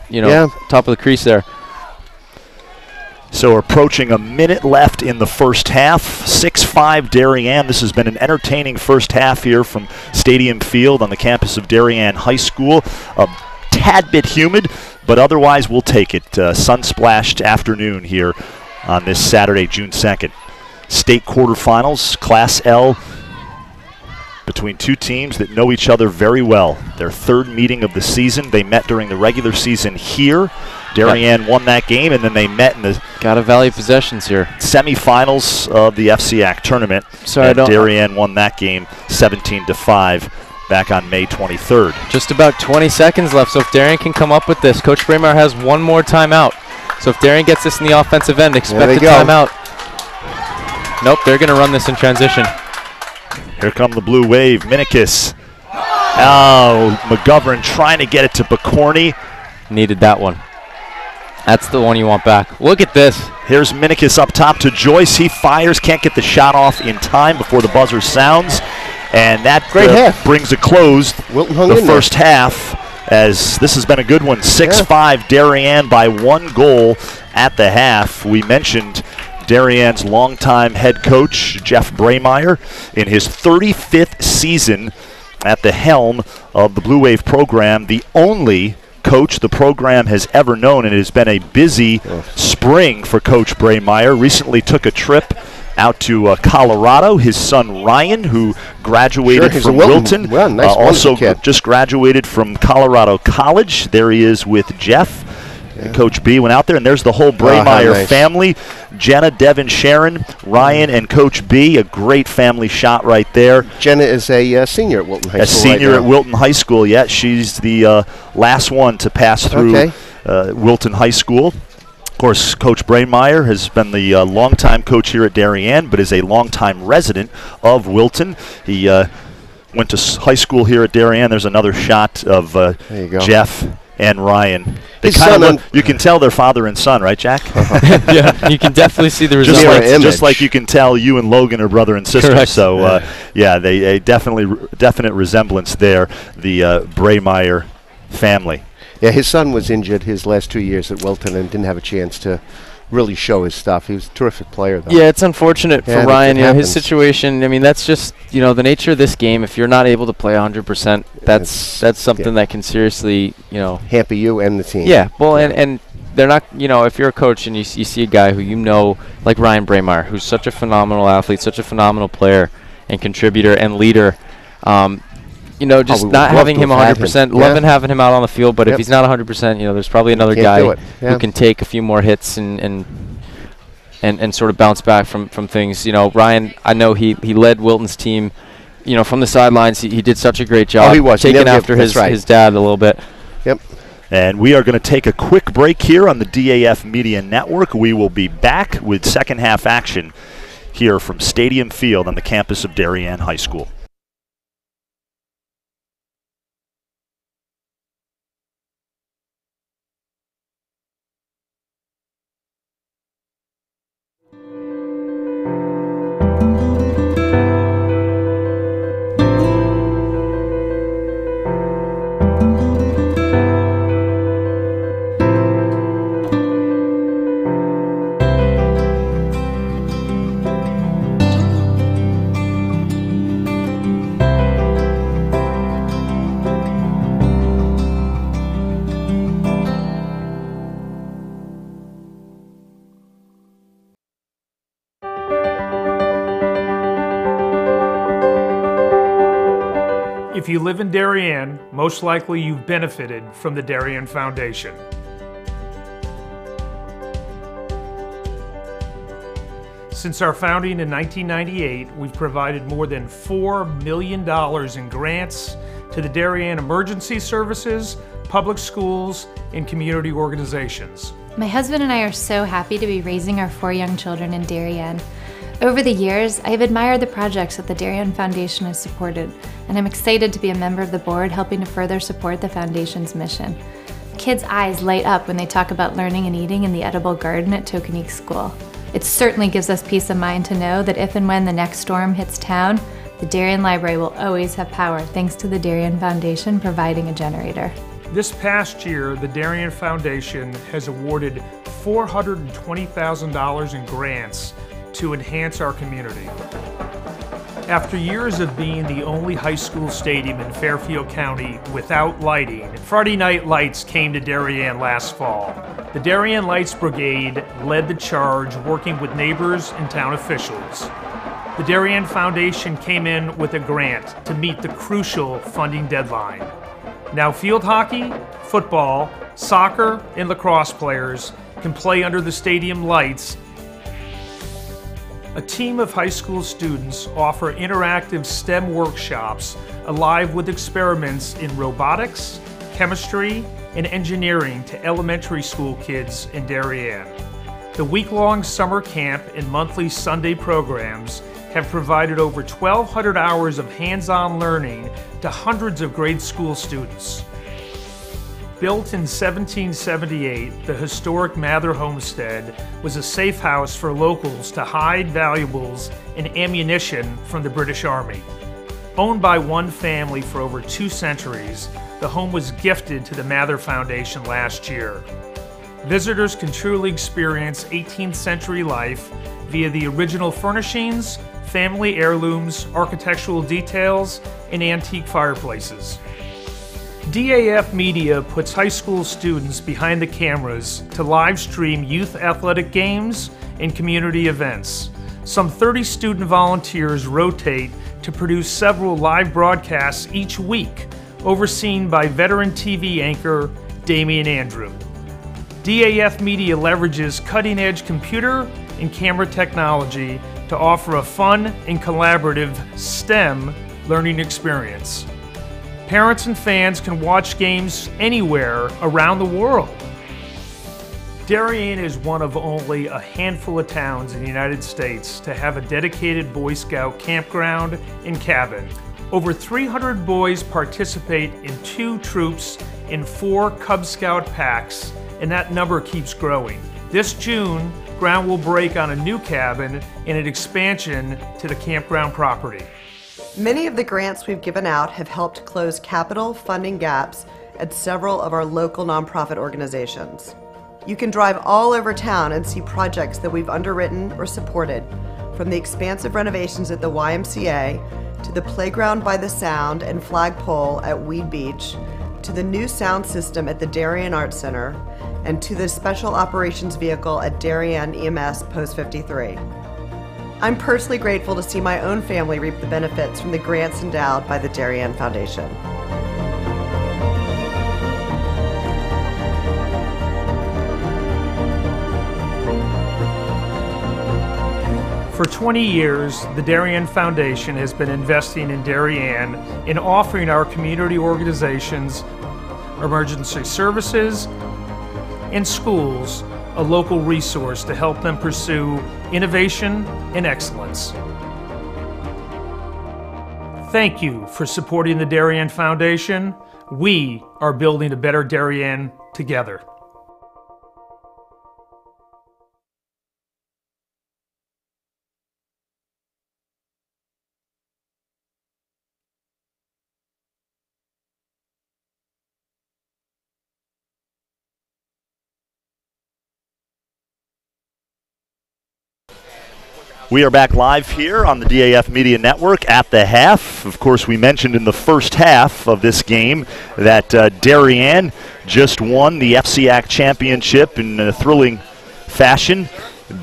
top of the crease there. So approaching a minute left in the first half. 6-5 Darien. This has been an entertaining first half here from Stadium Field on the campus of Darien High School. A tad bit humid, but otherwise we'll take it. Sun-splashed afternoon here on this Saturday, June 2nd. State quarterfinals, Class L, between two teams that know each other very well. Their third meeting of the season. They met during the regular season here. Darien won that game, and then they met in the Gotta value possessions here. Semifinals of the FCAC tournament. So Darien won that game 17-5 back on May 23rd. Just about 20 seconds left, so if Darien can come up with this, Coach Braemar has one more timeout. So if Darien gets this in the offensive end, expect a timeout. Nope, they're going to run this in transition. Here come the Blue Wave, Minikis. Oh, McGovern trying to get it to Picorni. Needed that one. That's the one you want back. Look at this. Here's Minikis up top to Joyce. He fires, can't get the shot off in time before the buzzer sounds. And that brings a close the first half, as this has been a good one. 6-5 Darien by 1 goal at the half. We mentioned Darien's longtime head coach, Jeff Braemar, in his 35th season at the helm of the Blue Wave program, the only coach the program has ever known, and it has been a busy spring for Coach Braemar. Recently took a trip out to Colorado. His son Ryan, who graduated He's from a Wilton, Well, nice, also kid. just graduated from Colorado College. There he is with Jeff. And Coach B went out there, and there's the whole Braymeyer family. Jenna, Devin, Sharon, Ryan, and Coach B. A great family shot right there. Jenna is a senior at Wilton High School. A senior at Wilton High School, yeah. She's the last one to pass through Wilton High School. Of course, Coach Braymeyer has been the longtime coach here at Darien, but is a longtime resident of Wilton. He went to high school here at Darien. There's another shot of Jeff and Ryan. They you can tell they're father and son, right, Jack? Yeah, you can definitely see the result. Just like you can tell you and Logan are brother and sister. Correct. So, they definite resemblance there, the Braymeyer family. Yeah, his son was injured his last 2 years at Wilton and didn't have a chance to really show his stuff. He was a terrific player, though. Yeah, it's unfortunate for Ryan. His situation, I mean, that's just, the nature of this game. If you're not able to play 100%, that's something that can seriously, hamper you and the team. Yeah, well, and they're not, if you're a coach and you see a guy who like Ryan Braymeyer, who's such a phenomenal athlete, such a phenomenal player and contributor and leader, just not having him 100%, loving having him out on the field, but if he's not 100%, there's probably another guy who can take a few more hits and sort of bounce back from things. Ryan, I know he led Wilton's team, from the sidelines. He did such a great job. He was taking after his dad a little bit. Yep. And we are going to take a quick break here on the DAF Media Network. We will be back with second half action here from Stadium Field on the campus of Darien High School. If you live in Darien, most likely you've benefited from the Darien Foundation. Since our founding in 1998, we've provided more than $4 million in grants to the Darien Emergency Services, public schools, and community organizations. My husband and I are so happy to be raising our 4 young children in Darien. Over the years, I have admired the projects that the Darien Foundation has supported, and I'm excited to be a member of the board helping to further support the Foundation's mission. Kids' eyes light up when they talk about learning and eating in the edible garden at Tokenique School. It certainly gives us peace of mind to know that if and when the next storm hits town, the Darien Library will always have power thanks to the Darien Foundation providing a generator. This past year, the Darien Foundation has awarded $420,000 in grants to enhance our community. After years of being the only high school stadium in Fairfield County without lighting, Friday Night Lights came to Darien last fall. The Darien Lights Brigade led the charge, working with neighbors and town officials. The Darien Foundation came in with a grant to meet the crucial funding deadline. Now field hockey, football, soccer, and lacrosse players can play under the stadium lights. A team of high school students offer interactive STEM workshops alive with experiments in robotics, chemistry, and engineering to elementary school kids in Darien. The week-long summer camp and monthly Sunday programs have provided over 1,200 hours of hands-on learning to hundreds of grade school students. Built in 1778, the historic Mather Homestead was a safe house for locals to hide valuables and ammunition from the British Army. Owned by one family for over 2 centuries, the home was gifted to the Mather Foundation last year. Visitors can truly experience 18th century life via the original furnishings, family heirlooms, architectural details, and antique fireplaces. DAF Media puts high school students behind the cameras to live stream youth athletic games and community events. Some 30 student volunteers rotate to produce several live broadcasts each week, overseen by veteran TV anchor Damian Andrew. DAF Media leverages cutting-edge computer and camera technology to offer a fun and collaborative STEM learning experience. Parents and fans can watch games anywhere around the world. Darien is one of only a handful of towns in the United States to have a dedicated Boy Scout campground and cabin. Over 300 boys participate in 2 troops and 4 Cub Scout packs, and that number keeps growing. This June, ground will break on a new cabin and an expansion to the campground property. Many of the grants we've given out have helped close capital funding gaps at several of our local nonprofit organizations. You can drive all over town and see projects that we've underwritten or supported, from the expansive renovations at the YMCA to the playground by the Sound and flagpole at Weed Beach, to the new sound system at the Darien Arts Center, and to the special operations vehicle at Darien EMS Post 53. I'm personally grateful to see my own family reap the benefits from the grants endowed by the Darien Foundation. For 20 years, the Darien Foundation has been investing in Darien and offering our community organizations, emergency services, and schools a local resource to help them pursue innovation and excellence. Thank you for supporting the Darien Foundation. We are building a better Darien together. We are back live here on the DAF Media Network at the half. Of course, we mentioned in the first half of this game that Darien just won the FCAC championship in a thrilling fashion,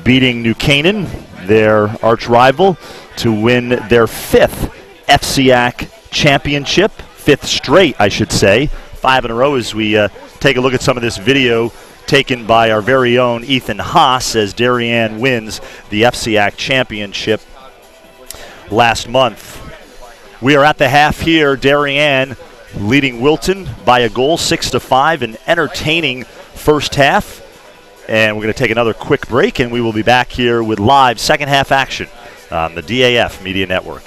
beating New Canaan, their arch rival, to win their 5th FCAC championship, 5th straight, I should say, 5 in a row as we take a look at some of this video taken by our very own Ethan Haas as Darien wins the FCAC championship last month. We are at the half here. Darien leading Wilton by a goal, 6-5, an entertaining first half. And we're going to take another quick break, and we will be back here with live second half action on the DAF Media Network.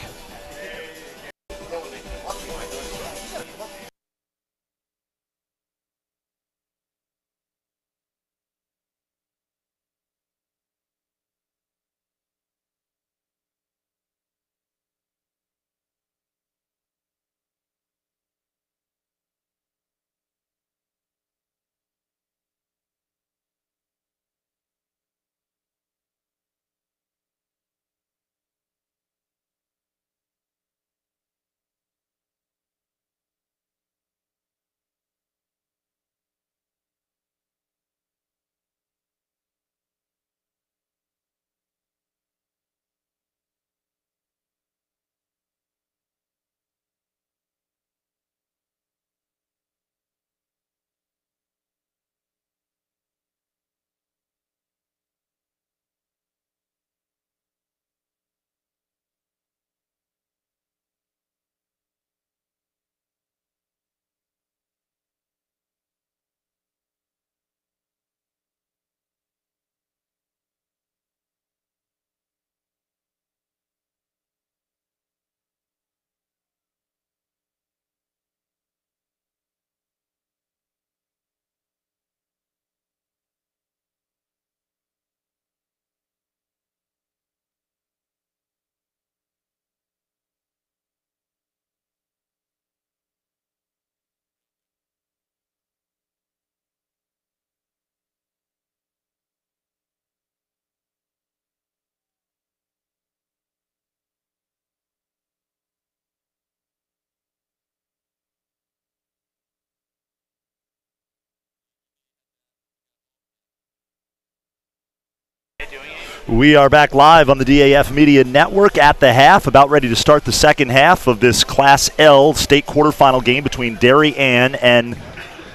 We are back live on the DAF Media Network at the half, about ready to start the second half of this Class L state quarterfinal game between Darien and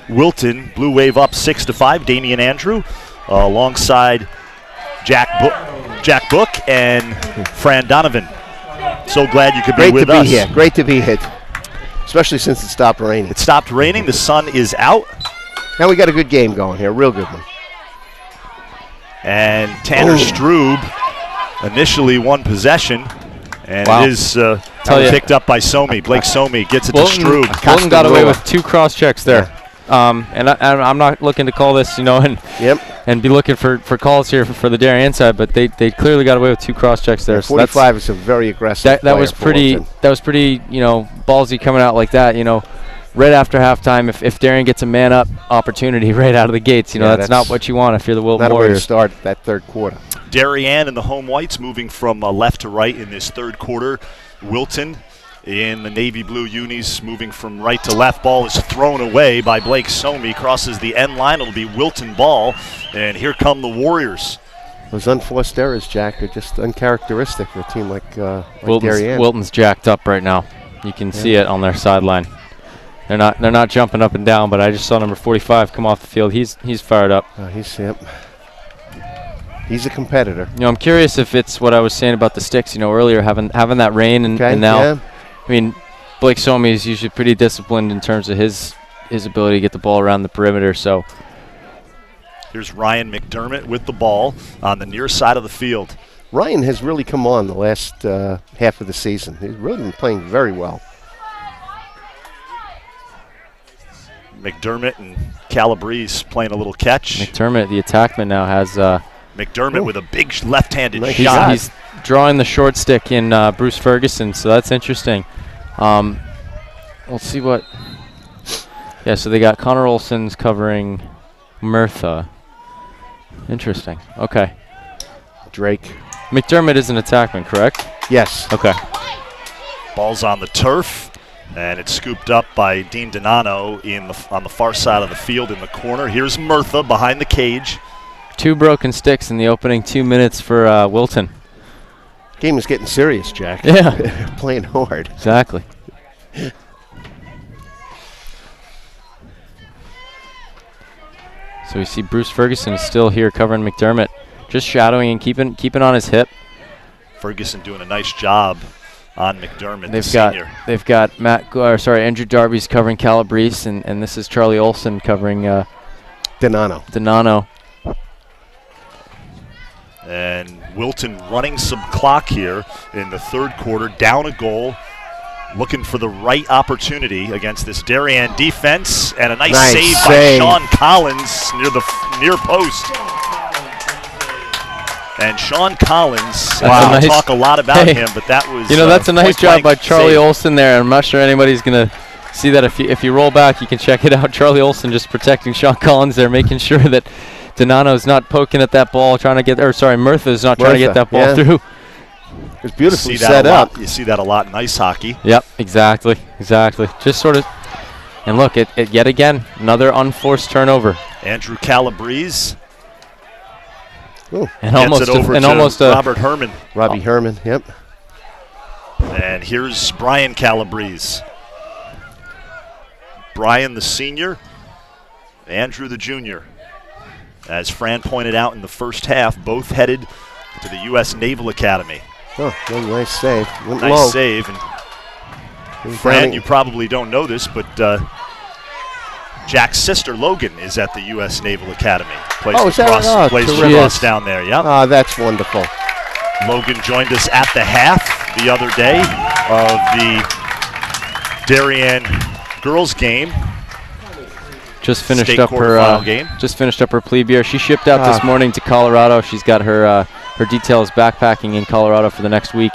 Wilton. Blue Wave up 6-5. Damian Andrew alongside Jack Book and Fran Donovan. So glad you could be with us. Great to be here. Great to be here, especially since it stopped raining. It stopped raining. The sun is out. Now we got a good game going here, a real good one. And Tanner Strube initially won possession, and it is picked up by Somi. Blake Somi gets it to Strube. Wilton got away with 2 cross checks there. And I'm not looking to call this, and be looking for calls here for the Darien side, but they clearly got away with 2 cross checks there. 45 is a very aggressive. That was pretty ballsy coming out like that. Right after halftime, if Darien gets a man-up opportunity right out of the gates, that's not what you want if you're the Wilton Warriors. Not a way to start that third quarter. Darien and the home whites moving from left to right in this third quarter. Wilton in the navy blue unis moving from right to left. Ball is thrown away by Blake Somi. Crosses the end line. It'll be Wilton ball. And here come the Warriors. Those unforced errors, Jack, are just uncharacteristic for a team like Darien. Wilton's jacked up right now. You can see it on their sideline. They're not jumping up and down, but I just saw number 45 come off the field. He's fired up. He's a competitor. I'm curious if it's what I was saying about the sticks. Earlier having that rain and now. Yeah. I mean, Blake Somi is usually pretty disciplined in terms of his ability to get the ball around the perimeter. So here's Ryan McDermott with the ball on the near side of the field. Ryan has really come on the last half of the season. He's really been playing very well. McDermott and Calabrese playing a little catch. McDermott, the attackman now, has McDermott with a big left-handed shot. He's drawing the short stick in Bruce Ferguson, so that's interesting. We'll see what. Yeah, so they got Connor Olson's covering Murtha. Interesting. Okay. Drake. McDermott is an attackman, correct? Yes. Okay. Ball's on the turf. And it's scooped up by Dean Donano on the far side of the field in the corner. Here's Murtha behind the cage. 2 broken sticks in the opening 2 minutes for Wilton. Game is getting serious, Jack. Yeah. Playing hard. Exactly. So we see Bruce Ferguson is still here covering McDermott. Just shadowing and keeping on his hip. Ferguson doing a nice job on McDermott, They've got Andrew Darby's covering Calabrese, and this is Charlie Olson covering Donano. And Wilton running some clock here in the third quarter, down a goal, looking for the right opportunity against this Darien defense, and a nice save by Sean Collins near the near post. And Sean Collins, we'll talk a lot about him, but that was that's a nice job by Charlie Olson there. I'm not sure anybody's going to see that. If you roll back, you can check it out. Charlie Olson just protecting Sean Collins there, making sure that Donano's not poking at that ball, Murtha's not trying to get that ball through. It's beautifully set up. You see that a lot in ice hockey. Yep, exactly. Just sort of, and look, yet again, another unforced turnover. Andrew Calabrese. Ooh. And almost Robert Herman. Robbie Herman, yep. And here's Brian Calabrese. Brian the senior, Andrew the junior. As Fran pointed out in the first half, both headed to the U.S. Naval Academy. Oh, nice save. Nice save. And Fran, you probably don't know this, but Jack's sister, Logan, is at the U.S. Naval Academy. Plays lacrosse down there, yeah. Oh, that's wonderful. Logan joined us at the half the other day of the Darien girls game. Just finished up her plebe year. She shipped out this morning to Colorado. She's got her details backpacking in Colorado for the next week.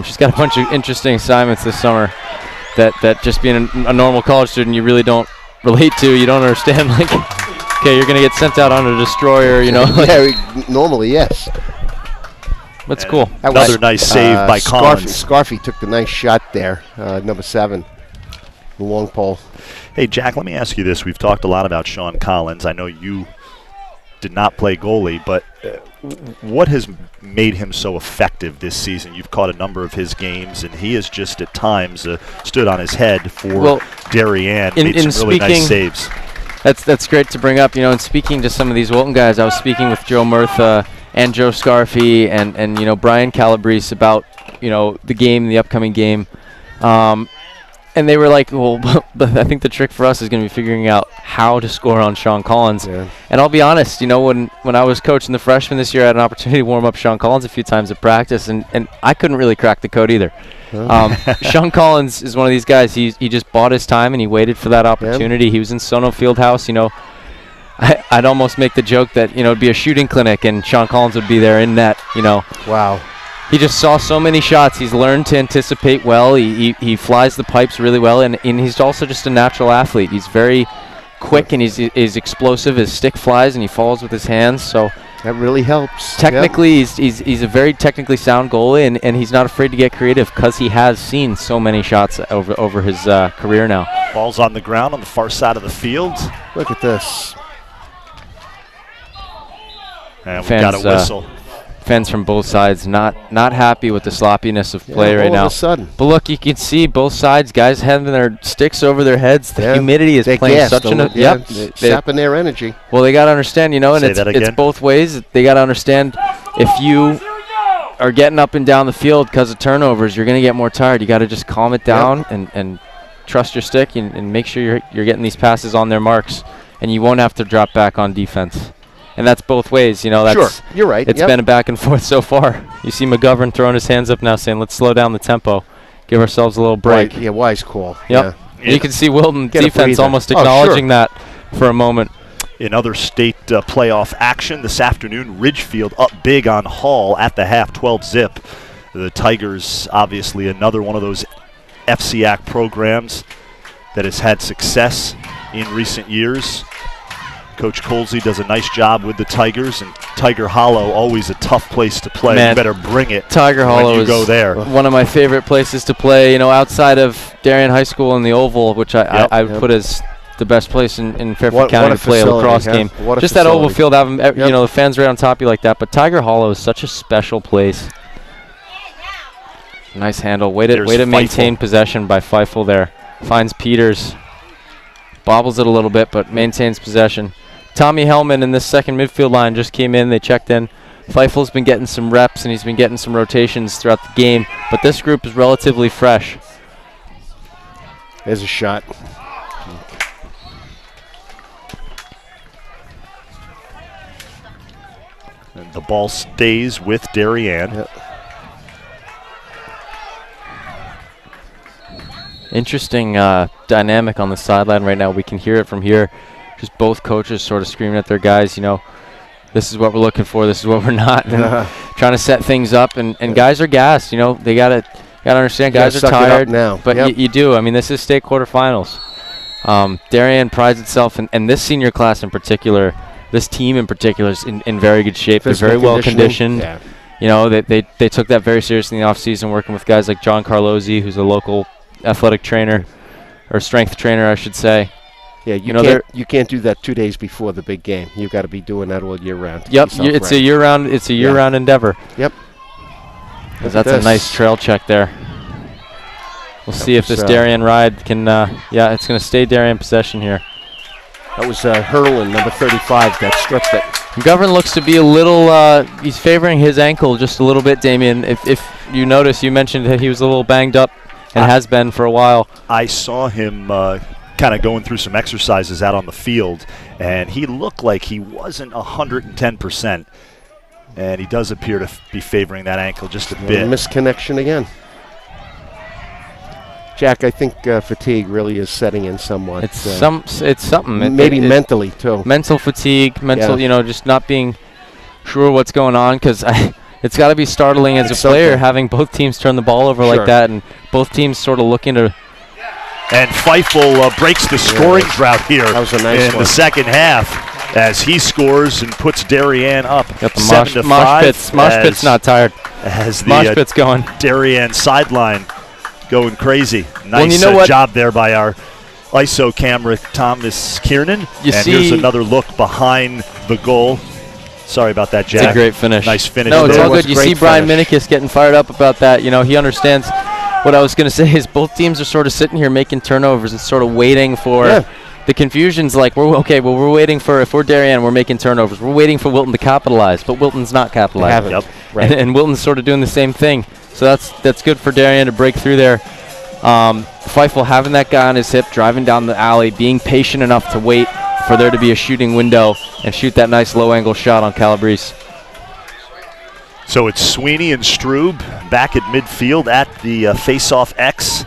She's got a bunch of interesting assignments this summer that just being a normal college student you really don't relate to. You don't understand. Like, okay, you're gonna get sent out on a destroyer. Normally, yes. That's cool. Another nice save by Collins. Scarfy took the nice shot there. Number 7, the long pole. Hey, Jack, let me ask you this. We've talked a lot about Sean Collins. I know you did not play goalie, but what has made him so effective this season? You've caught a number of his games, and he has just at times stood on his head for Darien, made some really nice saves. That's great to bring up. And speaking to some of these Wilton guys, I was speaking with Joe Murtha and Joe Scarfy and Brian Calabrese about the game, the upcoming game. And they were like, well, but I think the trick for us is going to be figuring out how to score on Sean Collins. Yeah. And I'll be honest, when I was coaching the freshmen this year, I had an opportunity to warm up Sean Collins a few times at practice, and I couldn't really crack the code either. Sean Collins is one of these guys. He just bought his time, and he waited for that opportunity. Yeah. He was in Sono Fieldhouse. I'd almost make the joke that, it'd be a shooting clinic, and Sean Collins would be there in net, Wow. He just saw so many shots. He's learned to anticipate well. He flies the pipes really well, and he's also just a natural athlete. He's very quick, and he's explosive. His stick flies, and he falls with his hands. So that really helps. Technically, he's a very technically sound goalie, and he's not afraid to get creative because he has seen so many shots over his career now. Ball's on the ground on the far side of the field. Look at this. And we got a whistle. Fans from both sides not happy with the sloppiness of play right now. All of a sudden. But look, you can see both sides, guys having their sticks over their heads. The humidity is playing such an sapping their energy. Well, they got to understand, and it's both ways. They got to understand if you are getting up and down the field because of turnovers, you're going to get more tired. You got to just calm it down and trust your stick and make sure you're getting these passes on their marks, and you won't have to drop back on defense. And that's both ways, That's, sure, you're right. It's been a back and forth so far. You see McGovern throwing his hands up now, saying, "Let's slow down the tempo, give ourselves a little break." Right, wise call. Yep. Yeah. You can see Wilton defense almost acknowledging that for a moment. In other state playoff action this afternoon, Ridgefield up big on Hall at the half, 12-zip. The Tigers, obviously, another one of those FCAC programs that has had success in recent years. Coach Colsey does a nice job with the Tigers, and Tiger Hollow, always a tough place to play. Man, you better bring it. Tiger Hollow go there. One of my favorite places to play, outside of Darien High School and the Oval, which I would put as the best place in Fairfield County to play a lacrosse game. Just that Oval Field, having the fans right on top of you like that. But Tiger Hollow is such a special place. Nice handle. Way to maintain possession by Feifel there. Finds Peters. Bobbles it a little bit, but maintains possession. Tommy Hellman in this second midfield line just came in. They checked in. Feifel's been getting some reps, and he's been getting some rotations throughout the game. But this group is relatively fresh. There's a shot. And the ball stays with Darien. Yep. Interesting dynamic on the sideline right now. We can hear it from here. Just both coaches sort of screaming at their guys, this is what we're looking for, this is what we're not, and trying to set things up. And guys are gassed, they gotta understand guys are tired now. But you do. I mean, this is state quarterfinals. Darien prides itself, and this senior class in particular, this team in particular, is in very good shape. They're very well conditioned. Yeah. They took that very seriously in the offseason, working with guys like John Carlozzi, who's a local athletic trainer, or strength trainer, I should say. Yeah, you can't do that 2 days before the big game. You've got to be doing that all year round. Yep, it's a year-round endeavor. Yep. That's a nice trail check there. We'll see if this Darien ride can. It's going to stay Darien possession here. That was Hurlin, number 35, that stripped it. McGovern looks to be a little. He's favoring his ankle just a little bit, Damien. If you notice, you mentioned that he was a little banged up and has been for a while. I saw him kind of going through some exercises out on the field, and he looked like he wasn't 110%, and he does appear to be favoring that ankle just a bit. Misconnection again. Jack, I think fatigue really is setting in somewhat. It's something. Maybe mentally too. Mental fatigue, just not being sure what's going on, because it's got to be startling as a player having both teams turn the ball over like that, and both teams sort of looking to. And Feifel breaks the scoring drought here that was a nice in the second half as he scores and puts Darien up 7-5. Mosh Pit's not tired. As the Mosh Pit's going. Darien sideline going crazy. Nice job there by our ISO camera, Thomas Kiernan. Here's another look behind the goal. Sorry about that, Jack. It's a great finish. Nice finish. No, it's there. all good. You see Brian Minikis getting fired up about that. You know, he understands. What I was going to say is both teams are sort of sitting here making turnovers and sort of waiting for the confusion's like, we're waiting for, if we're Darien, we're making turnovers. We're waiting for Wilton to capitalize, but Wilton's not capitalizing. Yep. Right. And Wilton's sort of doing the same thing. So that's good for Darien to break through there. Feifel having that guy on his hip, driving down the alley, being patient enough to wait for there to be a shooting window and shoot that nice low-angle shot on Calabrese. So it's Sweeney and Strube back at midfield at the face-off X.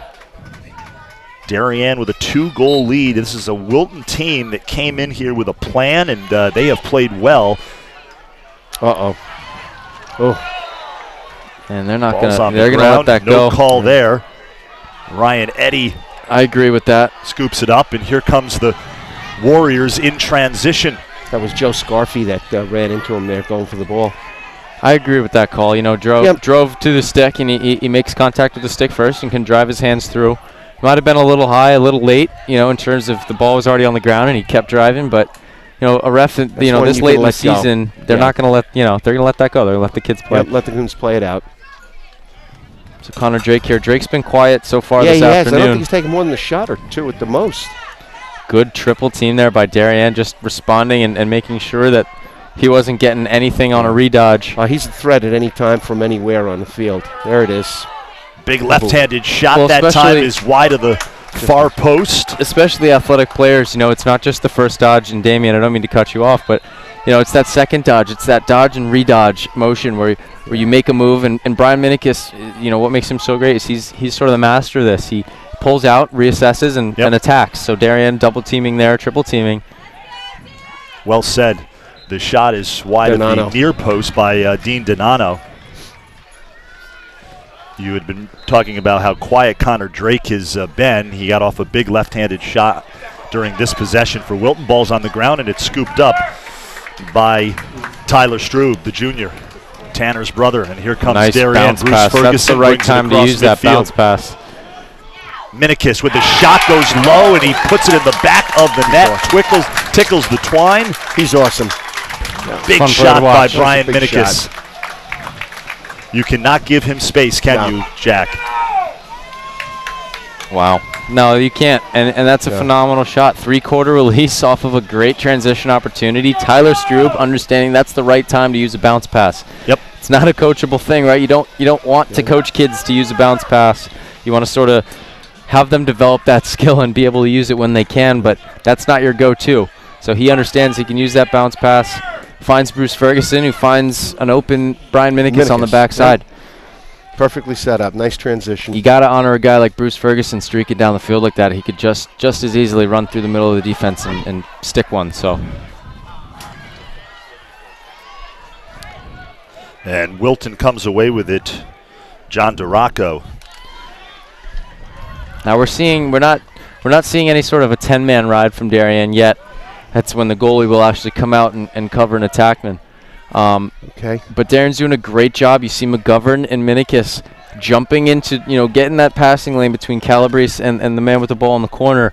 Darien with a 2-goal lead. This is a Wilton team that came in here with a plan, and they have played well. Oh. And they're not Ball's going to let that go. No call there. Ryan Eddy. I agree with that. Scoops it up, and here comes the Warriors in transition. That was Joe Scarfy that ran into him there going for the ball. I agree with that call. You know, drove to the stick, and he makes contact with the stick first and can drive his hands through. Might have been a little high, a little late, you know, in terms of the ball was already on the ground and he kept driving. But, you know, a ref, this late in the season, they're not going to let, they're going to let that go. They're going to let the kids play. Yep, let the kids play it out. So Connor Drake here. Drake's been quiet so far this afternoon. afternoon. I don't think he's taken more than a shot or two at the most. Good triple team there by Darien, just responding and making sure that he wasn't getting anything on a redodge. He's a threat at any time from anywhere on the field. There it is. Big left-handed shot that time is wide of the far post. Especially athletic players, you know, it's not just the first dodge. And Damien, I don't mean to cut you off, but you know, it's that second dodge. It's that dodge and redodge motion where you make a move. And Brian Minikis, you know, what makes him so great is he's sort of the master of this. He pulls out, reassesses, and attacks. So Darien double teaming there, triple teaming. Well said. The shot is wide of the near post by Dean Donano. You had been talking about how quiet Connor Drake has been. He got off a big left-handed shot during this possession for Wilton. Ball's on the ground, and it's scooped up by Tyler Strube, the junior, Tanner's brother. And here comes Darien. Bruce pass. Ferguson. That's the right time to use that bounce pass. Minikis with the shot goes low, and he puts it in the back of the net. Tickles the twine. He's awesome. Big shot by Brian Minikis. You cannot give him space, can you, Jack? Wow. No, you can't. And that's a phenomenal shot. 3-quarter release off of a great transition opportunity. Tyler Strube understanding that's the right time to use a bounce pass. Yep. It's not a coachable thing, right? You don't want to coach kids to use a bounce pass. You want to sort of have them develop that skill and be able to use it when they can, but that's not your go-to. So he understands he can use that bounce pass. Finds Bruce Ferguson, who finds an open Brian Minikis on the backside. Yeah. Perfectly set up. Nice transition. You got to honor a guy like Bruce Ferguson streaking down the field like that. He could just as easily run through the middle of the defense and stick one. So. And Wilton comes away with it. John DeRocco. Now we're not seeing any sort of a 10-man ride from Darien yet. That's when the goalie will actually come out and cover an attackman. But Darien's doing a great job. You see McGovern and Minikis jumping into, getting that passing lane between Calabrese and the man with the ball in the corner,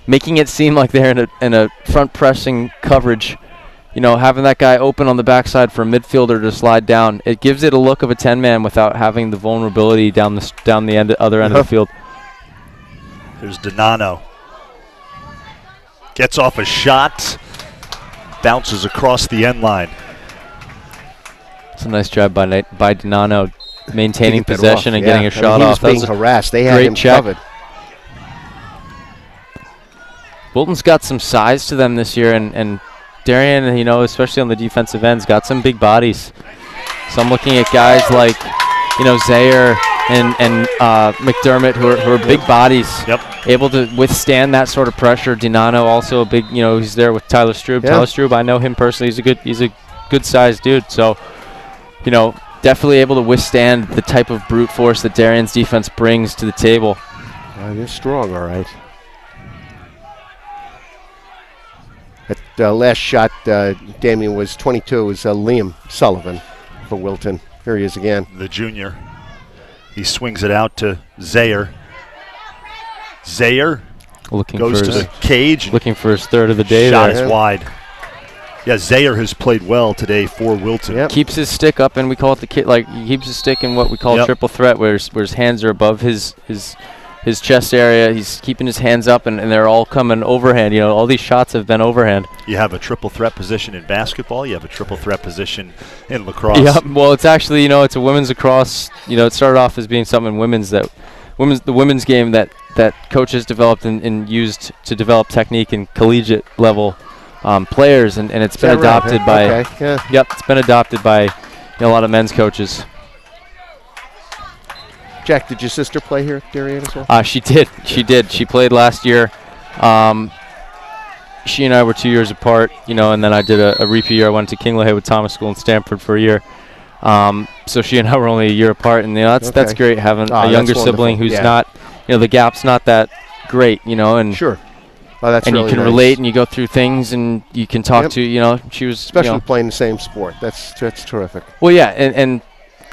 making it seem like they're in a front pressing coverage. Having that guy open on the backside for a midfielder to slide down. It gives it a look of a 10-man without having the vulnerability down the other end of the field. There's Donano. Gets off a shot, bounces across the end line. It's a nice job by Donano, maintaining possession and getting a shot off. He was being harassed. They had him covered. Wilton's got some size to them this year, and Darien, especially on the defensive ends, got some big bodies. So I'm looking at guys like, Zaire and McDermott, who are big bodies, able to withstand that sort of pressure. Donano also a big, he's there with Tyler Strube. Tyler Strube, I know him personally. He's a good-sized dude. So, definitely able to withstand the type of brute force that Darien's defense brings to the table. They're strong, all right. That last shot, Damien, was 22, is Liam Sullivan for Wilton. Here he is again. The junior. He swings it out to Zaire. Zaire goes to the cage. Looking for his third of the day. Shot is wide. Yeah, Zaire has played well today for Wilton. Yep. Keeps his stick up, and we call it the kid. Like, he keeps his stick in what we call triple threat, where his hands are above his chest area. He's keeping his hands up, and they're all coming overhand. You know, all these shots have been overhand. You have a triple threat position in basketball. You have a triple threat position in lacrosse. Yeah, well, it's actually, it's a women's lacrosse. It started off as being something the women's game that coaches developed and used to develop technique in collegiate level players, and it's been adopted by. Okay, yeah. Yep, it's been adopted by a lot of men's coaches. Jack, did your sister play here at Darien as well? She did. She played last year. She and I were 2 years apart, and then I did a repeat year. I went to King LaHaye with Thomas School in Stamford for a year. So she and I were only a year apart, and that's great having a younger sibling who's not, the gap's not that great, and sure. Oh, that's and really you can nice. Relate, and you go through things, and you can talk to, she was especially playing the same sport. That's terrific. Well, yeah,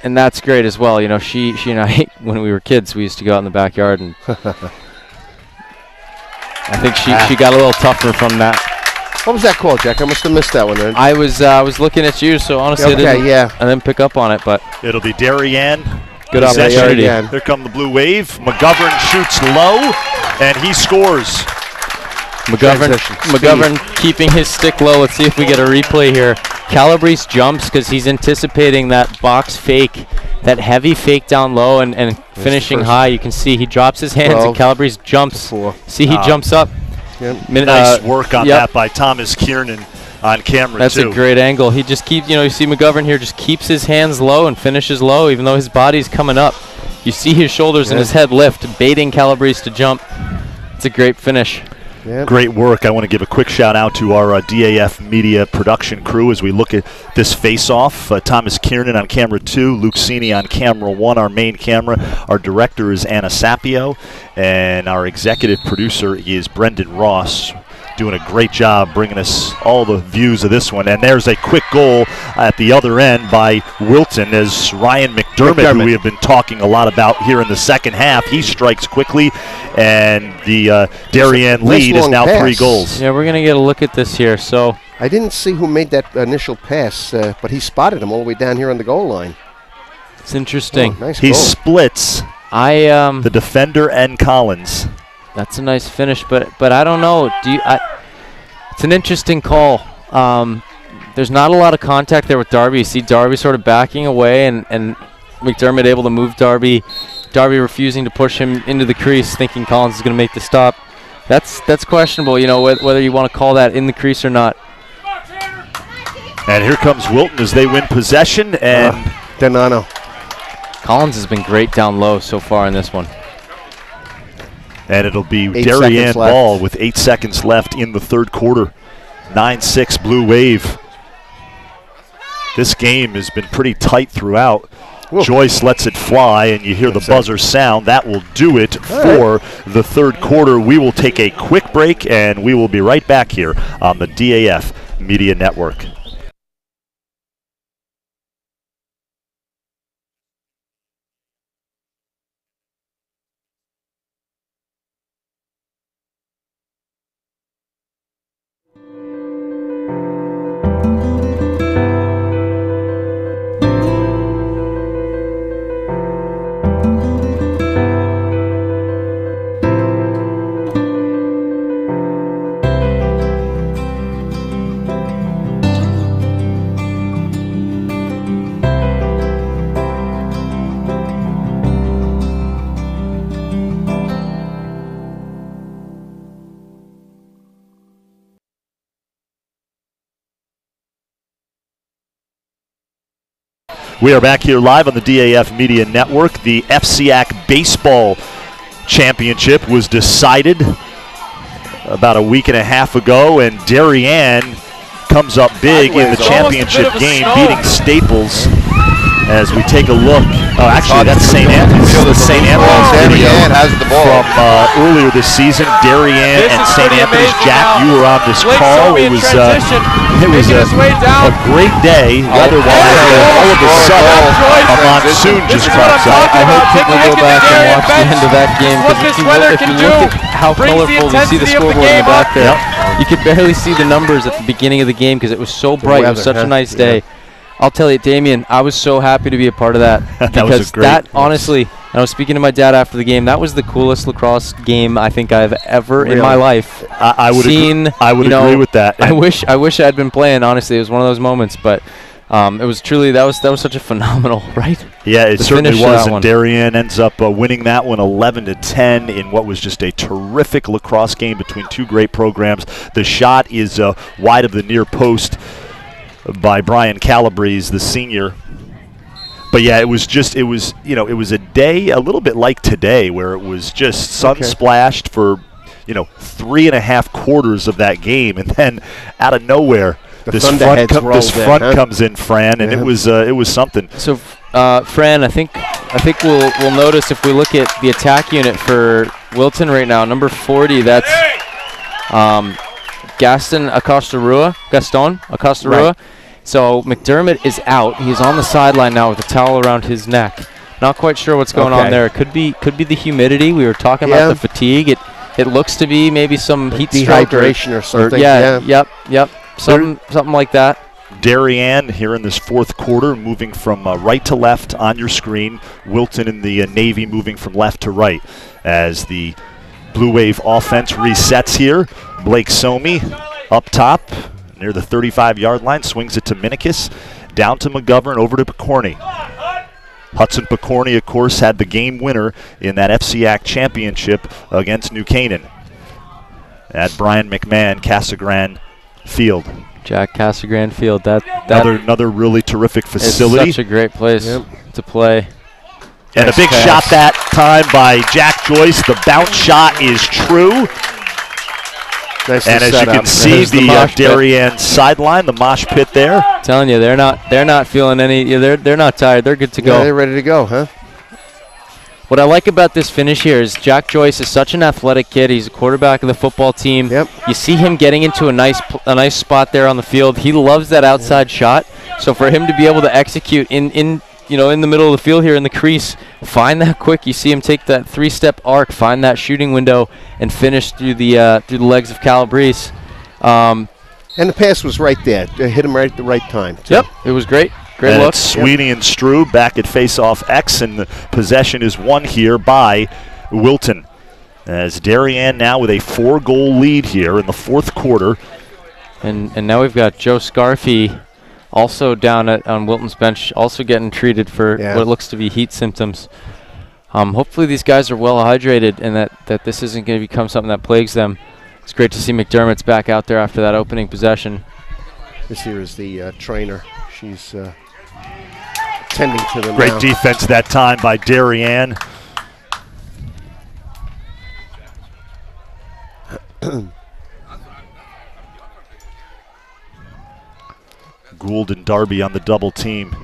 and that's great as well. She and I, when we were kids, we used to go out in the backyard, and I think she got a little tougher from that. What was that called, Jack? I must have missed that one then. I was looking at you, so honestly, I didn't pick up on it, but It'll be Darien. Good opportunity. Here come the Blue Wave. McGovern shoots low, and he scores. McGovern keeping his stick low. Let's see if we get a replay here. Calabrese jumps because he's anticipating that box fake, that heavy fake down low and finishing high. You can see he drops his hands and Calabrese jumps. See, he jumps up. Yep. Nice work on that by Thomas Kiernan on camera, That's a great angle. He just keeps, you see McGovern here just keeps his hands low and finishes low, even though his body's coming up. You see his shoulders and his head lift, baiting Calabrese to jump. It's a great finish. Yep. Great work. I want to give a quick shout out to our DAF media production crew as we look at this face-off. Thomas Kiernan on camera 2, Luke Cini on camera 1, our main camera. Our director is Anna Sapio, and our executive producer is Brendan Ross, doing a great job bringing us all the views of this one. And there's a quick goal at the other end by Wilton as Ryan McDermott, who we have been talking a lot about here in the second half. He strikes quickly, and the Darien lead is now 3 goals. Yeah, we're going to get a look at this here. So I didn't see who made that initial pass, but he spotted him all the way down here on the goal line. It's interesting. Oh, nice he goal. Splits the defender and Collins. That's a nice finish, but I don't know. It's an interesting call. There's not a lot of contact there with Darby. You see Darby sort of backing away, and McDermott able to move Darby. Darby refusing to push him into the crease, thinking Collins is going to make the stop. That's questionable, whether you want to call that in the crease or not. And here comes Wilton as they win possession, and Donano. Collins has been great down low so far in this one. And it'll be Darien ball with 8 seconds left in the third quarter. 9-6 Blue Wave. This game has been pretty tight throughout. Whoa. Joyce lets it fly, and you hear the buzzer sound. That will do it for the third quarter. We will take a quick break, and we will be right back here on the DAF Media Network. We are back here live on the DAF Media Network. The FCAC Baseball Championship was decided about a week and a half ago, and Darien comes up big in the championship game, beating Staples. As we take a look, actually that's St. Anthony's. The St. Anthony's video from earlier this season. Darien and St. Anthony's. Jack, you were on this call. It was a great day weather-wise. All of a sudden, a monsoon just crops up. I hope people go back and watch the end of that game, because if you look at how colorful, you see the scoreboard in the back there. You could barely see the numbers at the beginning of the game because it was so bright. It was such a nice day. I'll tell you, Damien, I was so happy to be a part of that. That was a great honestly, and I was speaking to my dad after the game, that was the coolest lacrosse game I think I've ever in my life I would seen. I would agree with that. I wish I had been playing, honestly. It was one of those moments, but it was truly, that was such a phenomenal, right? Yeah, it certainly was, and Darien ends up winning that one 11-10 in what was just a terrific lacrosse game between two great programs. The shot is wide of the near post by Brian Calabrese, the senior. But yeah, it was a day a little bit like today, where it was just sun splashed for 3.5 quarters of that game, and then out of nowhere this front comes in, Fran, and it was something. So Fran, I think we'll notice if we look at the attack unit for Wilton right now, number 40, that's Gaston Acosta-Rua. Right. So McDermott is out. He's on the sideline now with a towel around his neck. Not quite sure what's going on there. It could be the humidity. We were talking about the fatigue. It looks to be maybe some heat dehydration or something. Yep. Something like that. Darien here in this fourth quarter, moving from right to left on your screen. Wilton in the Navy moving from left to right as the Blue Wave offense resets here. Blake Somi up top near the 35-yard line, swings it to Minikis, down to McGovern, over to Picorni. Hudson Picorni, of course, had the game winner in that FCAC championship against New Canaan at Brian McMahon Casagran Field. Jack Casagran Field. Another really terrific facility. It's such a great place to play. And a big shot that time by Jack Joyce. The bounce shot is true. And as you can see, the Darien sideline, the mosh pit there. I'm telling you, they're not feeling any. They're not tired. They're good to go. They're ready to go, huh? What I like about this finish here is Jack Joyce is such an athletic kid. He's a quarterback of the football team. You see him getting into a nice spot there on the field. He loves that outside shot. So for him to be able to execute in the middle of the field here in the crease, find that quick. You see him take that 3-step arc, find that shooting window, and finish through the legs of Calabrese. And the pass was right there. Hit him right at the right time, too. Yep, it was great. Great and look. It's Sweeney and Strube back at face-off X, and the possession is won here by Wilton. As Darien now with a 4-goal lead here in the fourth quarter. And now we've got Joe Scarfy also down on Wilton's bench, also getting treated for what looks to be heat symptoms. Hopefully these guys are well hydrated and that this isn't going to become something that plagues them. It's great to see McDermott's back out there after that opening possession. This here is the trainer. She's tending to them. Great defense that time by Darien. Gould and Darby on the double team.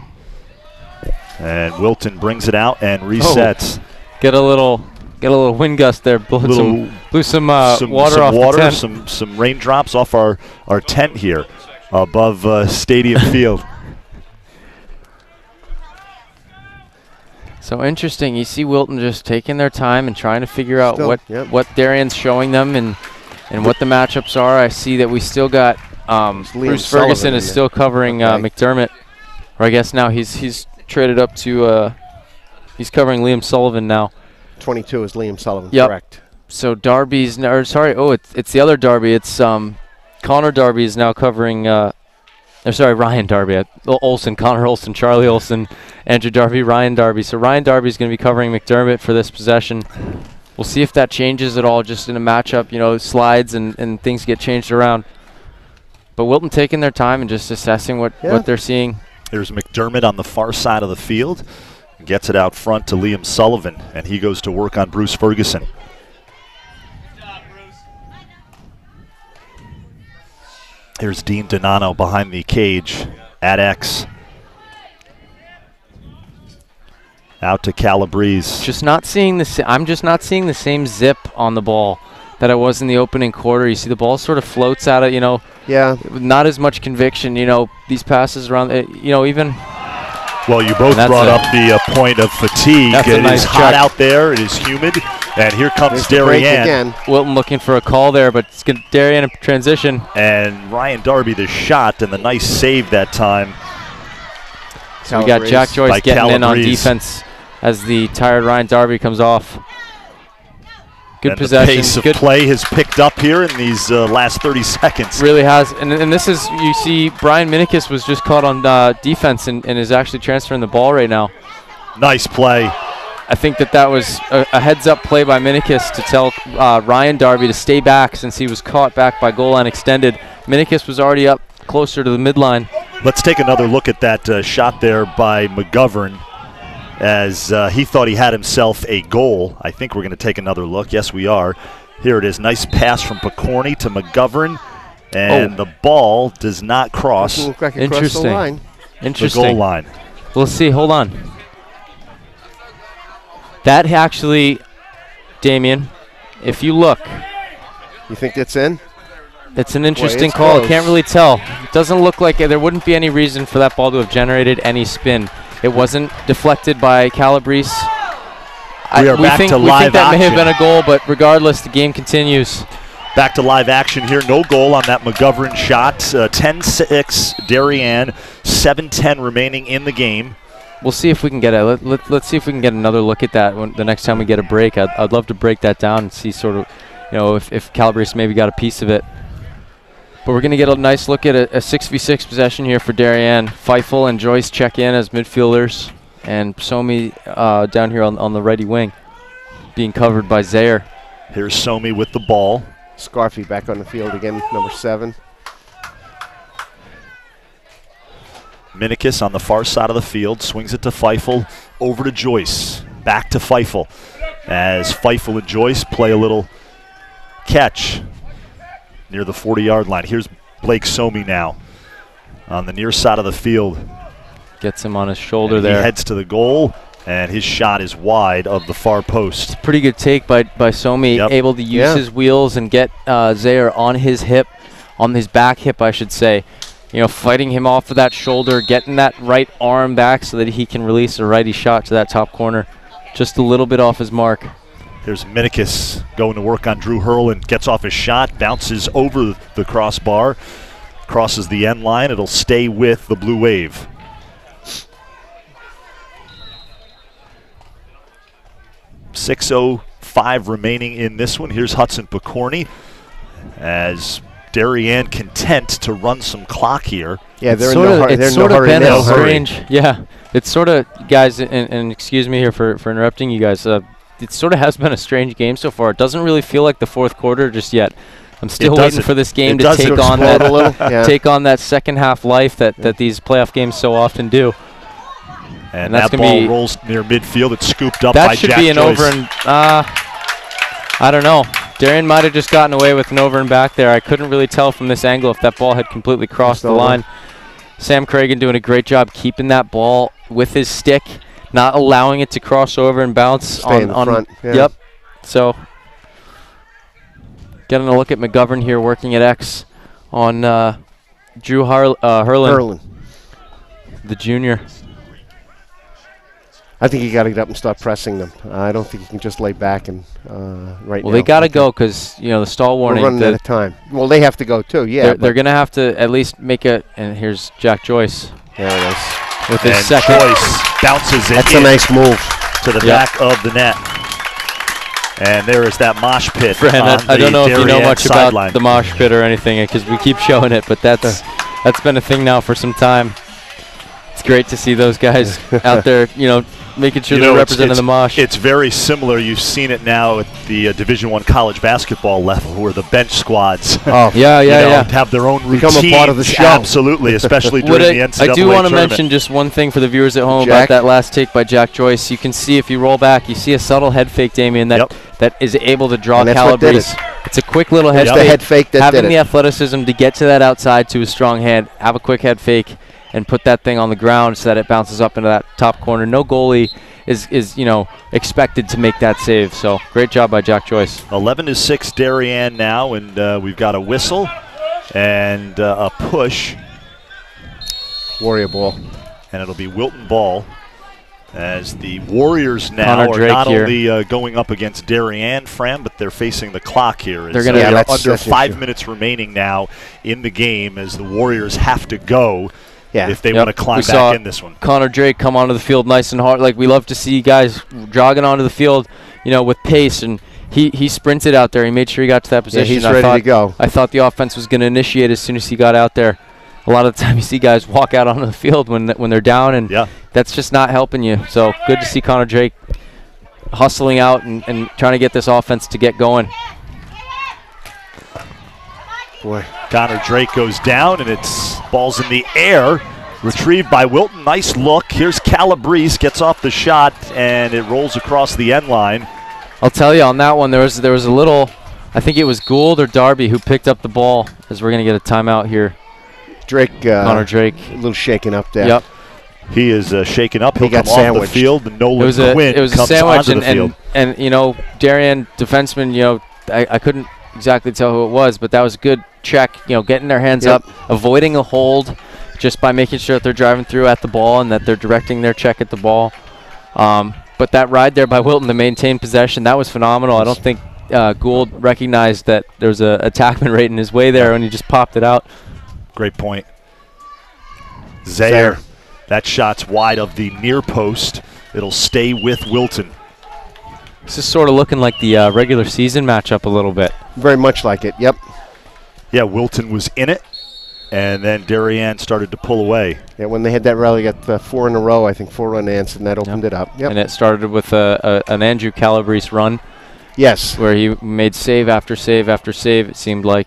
And Wilton brings it out and resets. Get a little wind gust there. Blew some water off the tent. Some raindrops off our tent here above Stadium Field. So interesting. You see Wilton just taking their time and trying to figure out what Darien's showing them and what the matchups are. I see that we still got Bruce Ferguson is still covering McDermott. Or I guess now he's traded up to he's covering Liam Sullivan now. 22 is Liam Sullivan, correct. So Darby's it's the other Darby. It's Connor Darby is now covering Ryan Darby. Olsen, Connor Olsen, Charlie Olsen, Andrew Darby, Ryan Darby. So Ryan Darby is going to be covering McDermott for this possession. We'll see if that changes at all just in a matchup, slides and things get changed around. But Wilton taking their time and just assessing what they're seeing. There's McDermott on the far side of the field. Gets it out front to Liam Sullivan, and he goes to work on Bruce Ferguson. Here's Dean Donano behind the cage at X. Out to Calabrese. I'm just not seeing the same zip on the ball that I was in the opening quarter. You see the ball sort of floats out of, not as much conviction, these passes around, even. Well, you both brought up the point of fatigue. It is hot out there. It is humid. And here comes There's the break Darien. again. Wilton looking for a call there, but it's Darien in transition. And Ryan Darby the shot and the nice save that time. So we got Jack Joyce by getting in on Calabrese. defense as the tired Ryan Darby comes off. Good And possession. The pace of good play has picked up here in these last 30 seconds. Really has. And this is, you see, Brian Minikis was just caught on defense and is actually transferring the ball right now. Nice play. I think that was a heads-up play by Minikis to tell Ryan Darby to stay back since he was caught back by goal line extended. Minikis was already up closer to the midline. Let's take another look at that shot there by McGovern as he thought he had himself a goal. I think we're going to take another look. Yes, we are. Here it is. Nice pass from Picorni to McGovern. And the ball does not cross Doesn't look like it crossed the Interesting. line. Interesting. the goal line. Let's see. Hold on. That actually, Damien, if you look, You think that's in? it's an interesting it's call. I close. can't really tell. It doesn't look like there wouldn't be any reason for that ball to have generated any spin. It wasn't deflected by Calabrese. We are back think, to we live think that may have action. been a goal, but regardless, the game continues. Back to live action here. No goal on that McGovern shot. 10-6 Darien. 7:10 remaining in the game. We'll see if we can get a let's see if we can get another look at that the next time we get a break. I'd love to break that down and see sort of, if Calabrese maybe got a piece of it. But we're going to get a nice look at a 6v6 possession here for Darien. Feifel and Joyce check in as midfielders, and Somi down here on the righty wing, being covered by Zaire. Here's Somi with the ball. Scarfy back on the field again, number 7. Minikis on the far side of the field, swings it to Feifel, over to Joyce, back to Feifel. As Feifel and Joyce play a little catch near the 40-yard line. Here's Blake Somi now on the near side of the field. Gets him on his shoulder And there. he heads to the goal, and his shot is wide of the far post. Pretty good take by Somi, Yep. able to use his wheels and get Zaire on his hip, on his back hip, I should say. Fighting him off of that shoulder, getting that right arm back so that he can release a righty shot to that top corner. Just a little bit off his mark. Here's Minikis going to work on Drew Hurlin, gets off his shot, bounces over the crossbar, crosses the end line. It'll stay with the Blue Wave. .605 remaining in this one. Here's Hudson Picorni as Darien content to run some clock here. Yeah, It's they're sort of- in it's no sort of hurry. been now. a strange, yeah. It's sort of, guys, and excuse me here for interrupting you guys. It sort of has been a strange game so far. It doesn't really feel like the fourth quarter just yet. I'm still waiting doesn't. for this game It to doesn't take on explode that a little, yeah. take on that second half life that these playoff games so often do. And that's that gonna ball be- rolls near midfield. It's scooped up by That should Jack be an Joyce. over and I don't know. Darien might have just gotten away with an over and back there. I couldn't really tell from this angle if that ball had completely crossed the over. line. Sam Cragen doing a great job keeping that ball with his stick, not allowing it to cross over and bounce Stay in the front, yeah. Yep. So getting a look at McGovern here working at X on Drew Hurlin, Hurlin. the junior. I think you got to get up and start pressing them. I don't think you can just lay back and right now. Well, they got to go because the stall We're warning. running out of time. Well, they have to go too. Yeah, They're going to have to at least make a. And here's Jack Joyce there it is. with his And second. Joyce bounces it That's in a nice move. to the Yep. back of the net. And there is that mosh pit. Fran, on I don't the know if you know Darien much sideline. about the mosh pit or anything because we keep showing it, but that's been a thing now for some time. It's great to see those guys out there, making sure they're representing the mosh. It's very similar. You've seen it now at the Division I college basketball level, where the bench squads Oh, yeah. have their own Become a routines. part of the show. Absolutely, especially during the NCAA I do want to tournament. mention just one thing for the viewers at home Jack? about that last take by Jack Joyce. You can see if you roll back, you see a subtle head fake, Damien, that is able to draw And that's what did Calabrese. it. It's a quick little head It's fake. the head fake that Having did the it. athleticism to get to that outside to a strong hand, have a quick head fake, and put that thing on the ground so that it bounces up into that top corner. No goalie is expected to make that save. So great job by Jack Joyce. 11-6 Darien now, and we've got a whistle and a push, Warrior ball. and it'll be Wilton ball As the Warriors now Connor are Drake not here. only going up against Darien, Fran, but they're facing the clock here. They're gonna- They're that's under an 5 issue. minutes remaining now in the game as the Warriors have to go Yeah. if they Yep. want to climb We saw back in this one. Connor Drake come onto the field nice and hard. Like, we love to see guys jogging onto the field, with pace, and he sprinted out there. He made sure he got to that position. he's I ready to thought- go. I thought the offense was going to initiate as soon as he got out there. A lot of the time you see guys walk out onto the field when they're down, and Yeah. that's just not helping you. So good to see Connor Drake hustling out and trying to get this offense to get going. Boy. Connor Drake goes down, and it's ball's in the air. Retrieved by Wilton. Nice look. Here's Calabrese, gets off the shot, and it rolls across the end line. I'll tell you, on that one, there was a little, I think it was Gould or Darby who picked up the ball, as we're going to get a timeout here. Drake, Connor Drake. a little shaken up there. Yep. He is shaken up. He'll He got come off the sandwiched. field, and Nolan It was a Quinn comes sandwich, onto the field. and Darien defenseman, I couldn't exactly tell who it was, but that was a good check, getting their hands Yep. up, avoiding a hold just by making sure that they're driving through at the ball and that they're directing their check at the ball. But that ride there by Wilton to maintain possession, that was phenomenal. I don't think Gould recognized that there was a attackman right in his way there, and he just popped it out. Great point. Zaire. That shot's wide of the near post. It'll stay with Wilton. This is sort of looking like the regular season matchup a little bit. Very much like it. Yep. Yeah, Wilton was in it, and then Darien started to pull away. Yeah, when they had that rally, got 4 in a row, I think 4-run answer, and that opened it up. Yep. And it started with an Andrew Calabrese run Yes. where he made save after save after save, it seemed like.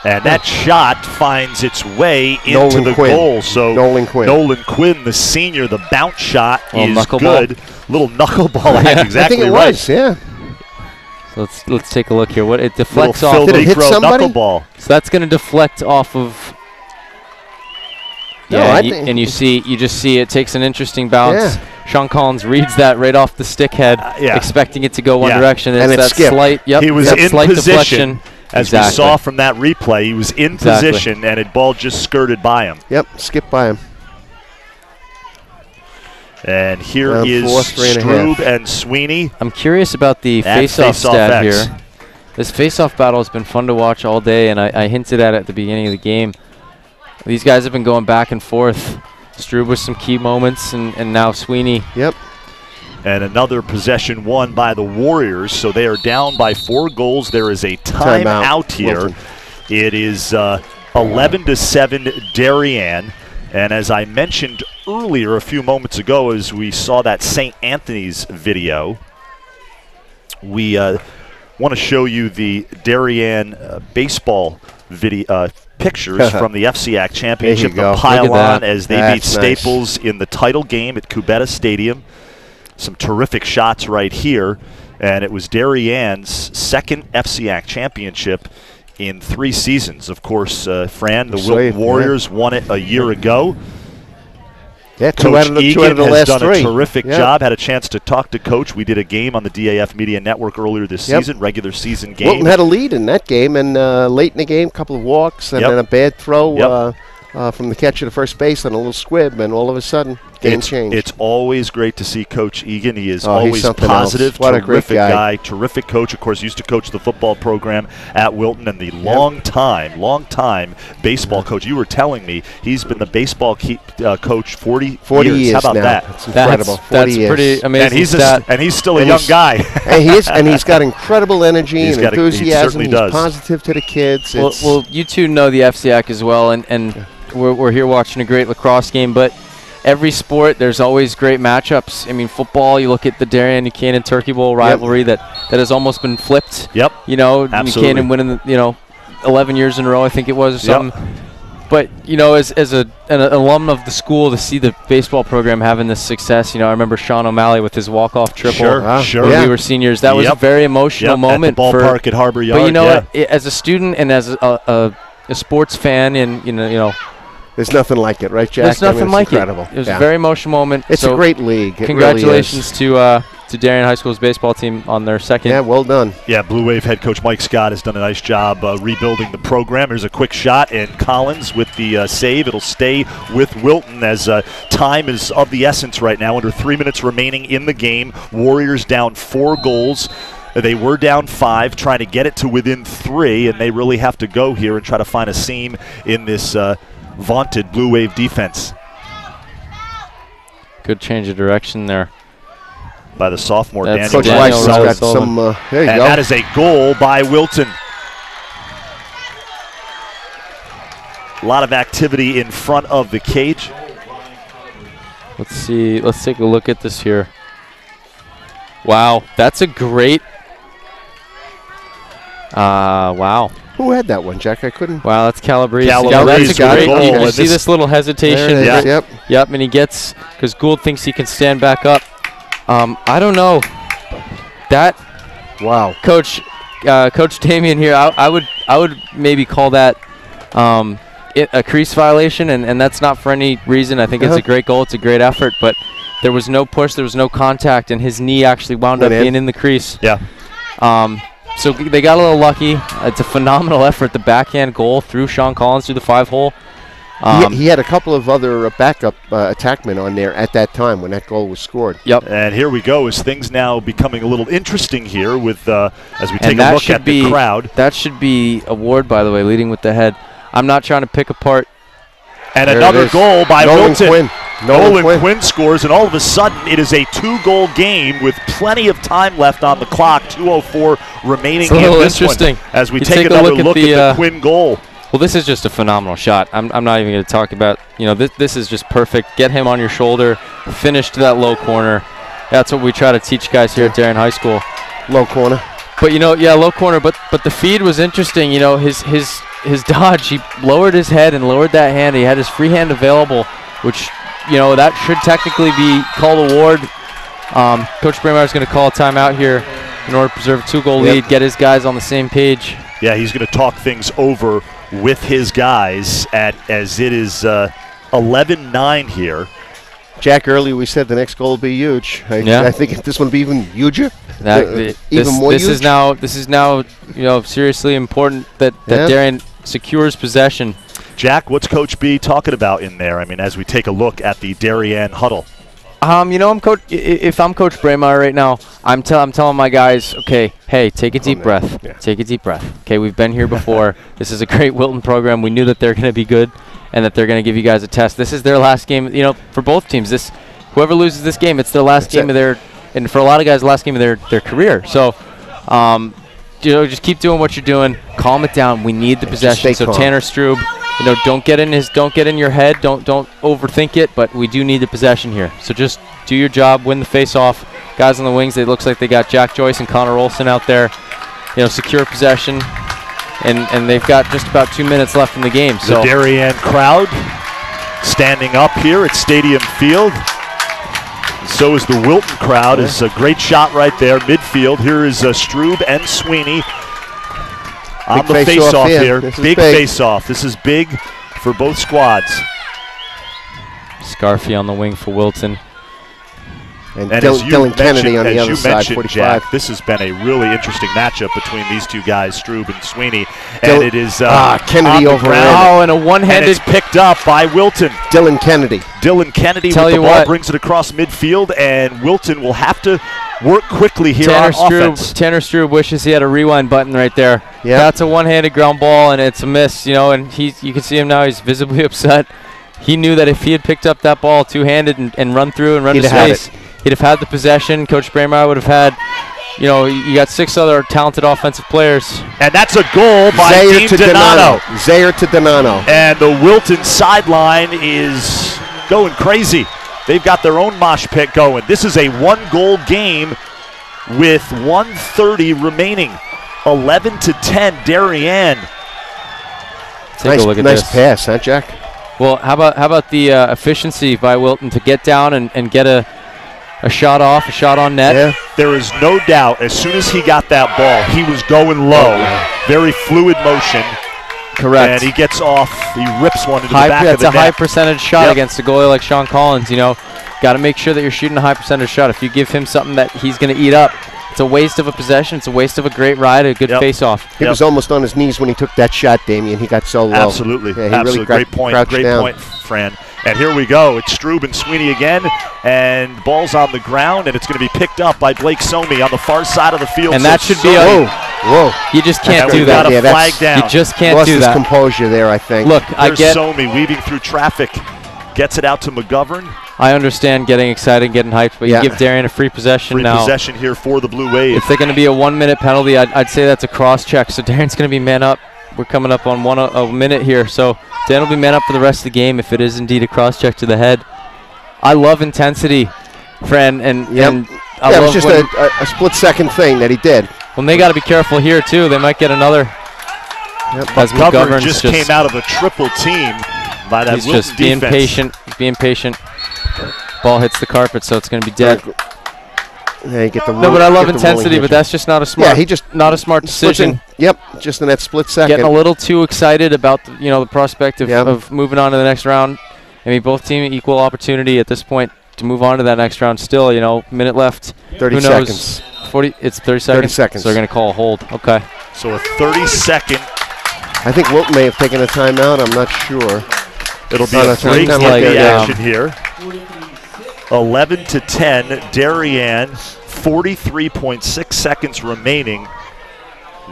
And that shot finds its way into Nolan the Quinn. goal. So Nolan Quinn. the senior, the bounce shot Oh, is knuckleball. good. Little knuckleball. That's exactly I think it right. was, yeah. So let's take a look here. What it deflects Little off. Did it filthy hit throw somebody? knuckleball. So that's going to deflect off of. No, Yeah, I and think- you just see it takes an interesting bounce. Yeah. Sean Collins reads that right off the stick head, yeah. expecting it to go one Yeah. direction. And It's it that skipped. slight. Yep. He was that in slight position, deflection. as Exactly. we saw from that replay. He was in Exactly. position, and it ball just skirted by him. Yep, skip by him. And here Round is 4, 3.5. Strube and Sweeney. I'm curious about the At face-off face-off stat X. here. This face-off battle has been fun to watch all day, and I hinted at it at the beginning of the game. These guys have been going back and forth. Strube with some key moments, and now Sweeney. Yep. And another possession won by the Warriors, so they are down by 4 goals. There is a timeout here. Wilton. It is 11-7 Darien. And as I mentioned earlier, a few moments ago, as we saw that St. Anthony's video, we want to show you the Darien baseball video pictures from the FCAC Championship. There you go. The pylon Look at that. as they That's beat Staples in the title game at Cubetta Stadium. Some terrific shots right here, and it was Darien's second FCAC championship in 3 seasons. Of course, Fran, the Sweet, Wilton Warriors won it a year ago. Yeah, two Coach out of the Egan has last done 3. a terrific Yeah. job. Had a chance to talk to Coach. We did a game on the DAF Media Network earlier this Yep. season, regular season game. Wilton had a lead in that game, and late in the game, a couple of walks, and Yep. then a bad throw Yep. from the catcher to first base and a little squib, and all of a sudden, game changed. It's always great to see Coach Egan. He is Oh, he's always something positive, else. What a great terrific guy. terrific coach. Of course, used to coach the football program at Wilton, and the long time baseball coach. You were telling me he's been the baseball coach 40 years How about now. that? It's incredible. 40 That's years. pretty amazing. And he's stat. and he's still a And young he's- guy. and he's got incredible energy He and certainly enthusiasm. He's does. positive to the kids. Well, It's- you two know the FCAC as well, and we're here watching a great lacrosse game, but every sport, there's always great matchups. I mean, football, you look at the Darien Buchanan Turkey Bowl rivalry that has almost been flipped. Yep. Absolutely. Buchanan winning, 11 years in a row, I think it was, or something. But, as an alum of the school, to see the baseball program having this success, I remember Sean O'Malley with his walk-off triple. Sure. When Yeah. we were seniors. That was a very emotional moment. At the ballpark at Harbor Yard. But as a student and as a sports fan, and there's nothing like it, right, Jack? there's nothing it's like incredible. it. It was Yeah. a very emotional moment. It's so a great league. It really is. congratulations to to Darien High School's baseball team on their second. Yeah, well done. Yeah, Blue Wave head coach Mike Scott has done a nice job rebuilding the program. Here's a quick shot, and Collins with the save. It'll stay with Wilton as time is of the essence right now. Under 3 minutes remaining in the game. Warriors down 4 goals. They were down 5, trying to get it to within 3, and they really have to go here and try to find a seam in this vaunted Blue Wave defense. Good change of direction there. By the sophomore, That's Daniel. Coach Weiss has got Sullivan. some. There you And go. that is a goal by Wilton. A lot of activity in front of the cage. Let's see. Let's take a look at this here. Wow, that's a great. Wow. Who had that one, Jack? I couldn't. Wow, that's Calabrese. Calabrese That's a great goal. goal. You And see this- this little hesitation? There it is, Yeah. Yep. Yep, and he gets, because Gould thinks he can stand back up. I don't know. That Wow. Coach Damien here, I would maybe call that a crease violation, and that's not for any reason. I think it's a great goal. It's a great effort, but there was no push, there was no contact, and his knee actually wound up being in the crease. Yeah. So they got a little lucky. It's a phenomenal effort. The backhand goal through Sean Collins through the 5-hole. He had a couple of other backup attackmen on there at that time when that goal was scored. Yep. And here we go as things now becoming a little interesting here with as we take a look at the crowd. That should be a ward, by the way, leading with the head. I'm not trying to pick apart. And There another it is. goal by Nolan Wilton. Quinn. Nolan Quinn scores, and all of a sudden it is a 2-goal game with plenty of time left on the clock. 2:04 remaining It's a little in this interesting. one as we You take take a another look look at at the, the Quinn goal. Well, this is just a phenomenal shot. I'm not even going to talk about, this is just perfect. Get him on your shoulder, finish to that low corner. That's what we try to teach guys here at Darien High School. Low corner. But, low corner. But the feed was interesting. His dodge, he lowered his head and lowered that hand. He had his free hand available, which, that should technically be called a ward. Coach Brameyer is going to call a timeout here in order to preserve a 2-goal lead, get his guys on the same page. Yeah, he's going to talk things over with his guys as it is 11-9 here. Jack, earlier we said the next goal will be huge. I think this one will be even huger. Even more huge. This is now seriously important that Darien secures possession. Jack, what's Coach B talking about in there? I mean, as we take a look at the Darien huddle. If I'm Coach Brameyer right now, I'm telling my guys, okay, hey, take a deep breath. Yeah. Take a deep breath. Okay, we've been here before. This is a great Wilton program. We knew that they're going to be good and that they're going to give you guys a test. This is their last game, for both teams. Whoever loses this game, it's their last game of their, and for a lot of guys, the last game of their career. So, just keep doing what you're doing. Calm it down. We need the possession. So calm. Tanner Strube, don't get in your head. Don't overthink it. But we do need the possession here. So just do your job. Win the face-off. Guys on the wings. It looks like they got Jack Joyce and Connor Olson out there. Secure possession, and they've got just about 2 minutes left in the game. So the Darien crowd standing up here at Stadium Field. So is the Wilton crowd. It's a great shot right there, midfield. Here is Strube and Sweeney on the face-off here. Big face-off. This is big for both squads. Scarfy on the wing for Wilton. And as Dylan Kennedy on the other side, 45. Jack, this has been a really interesting matchup between these two guys, Strube and Sweeney. And it is Kennedy over and a one-handed. And it's picked up by Wilton. Dylan Kennedy Dylan Kennedy with the ball brings it across midfield, and Wilton will have to work quickly here on offense. Tanner Strube wishes he had a rewind button right there. Yeah. That's a one-handed ground ball, and it's a miss, and you can see him now. He's visibly upset. He knew that if he had picked up that ball two-handed and run through and run to space, he'd have had the possession. Coach Brameyer would have had, you got 6 other talented offensive players. And that's a goal by Zaire Dean Donato. Zaire to Donato. And the Wilton sideline is going crazy. They've got their own mosh pit going. This is a 1-goal game with 1:30 remaining. 11-10 Darien. Take a look at nice this. pass, huh, Jack? Well, how about the efficiency by Wilton to get down and get a shot off, a shot on net? Yeah. There is no doubt, as soon as he got that ball, he was going low. Very fluid motion. Correct. And he gets off, he rips one into the back of the net. That's a high percentage shot against a goalie like Sean Collins, got to make sure that you're shooting a high percentage shot. If you give him something that he's going to eat up, it's a waste of a possession. It's a waste of a great ride, a good face-off. He was almost on his knees when he took that shot, Damien. He got so low. Absolutely. Yeah, he Absolutely. really Great point. Great point, Fran. And here we go. It's Strube and Sweeney again, and ball's on the ground, and it's going to be picked up by Blake Somi on the far side of the field. And that should be a... Whoa. You just can't do that. Got a flag down. You just can't Lost do that. his composure there, I think. Look, I get... Somi weaving through traffic. Gets it out to McGovern. I understand getting excited and getting hyped, but you give Darien a free possession now. Free possession here for the Blue Wave. If they're going to be a 1-minute penalty, I'd say that's a cross-check. So Darien's going to be man up. We're coming up on a minute here. So Dan will be man up for the rest of the game if it is indeed a cross-check to the head. I love intensity, Fran, and I love it was just a split-second thing that he did. When they got to be careful here, too. They might get another. As McGovern just came out of a triple team by that He's Wilton just being defense. patient. He's being patient. Ball hits the carpet, so it's going to be dead. Yeah, you get the no, but I love intensity, but that's just not a smart. Yeah, he just not a smart decision. Just in that split second. Getting a little too excited about the prospect of moving on to the next round. I mean, both teams equal opportunity at this point to move on to that next round. Still, minute left. 30 Who knows? seconds. 40. It's 30 seconds. 30 seconds. So they're going to call a hold. Okay. So a 30-second. I think Wilton may have taken a timeout. I'm not sure. It'll be a break in the action here. 11-10. Darien. 43.6 seconds remaining.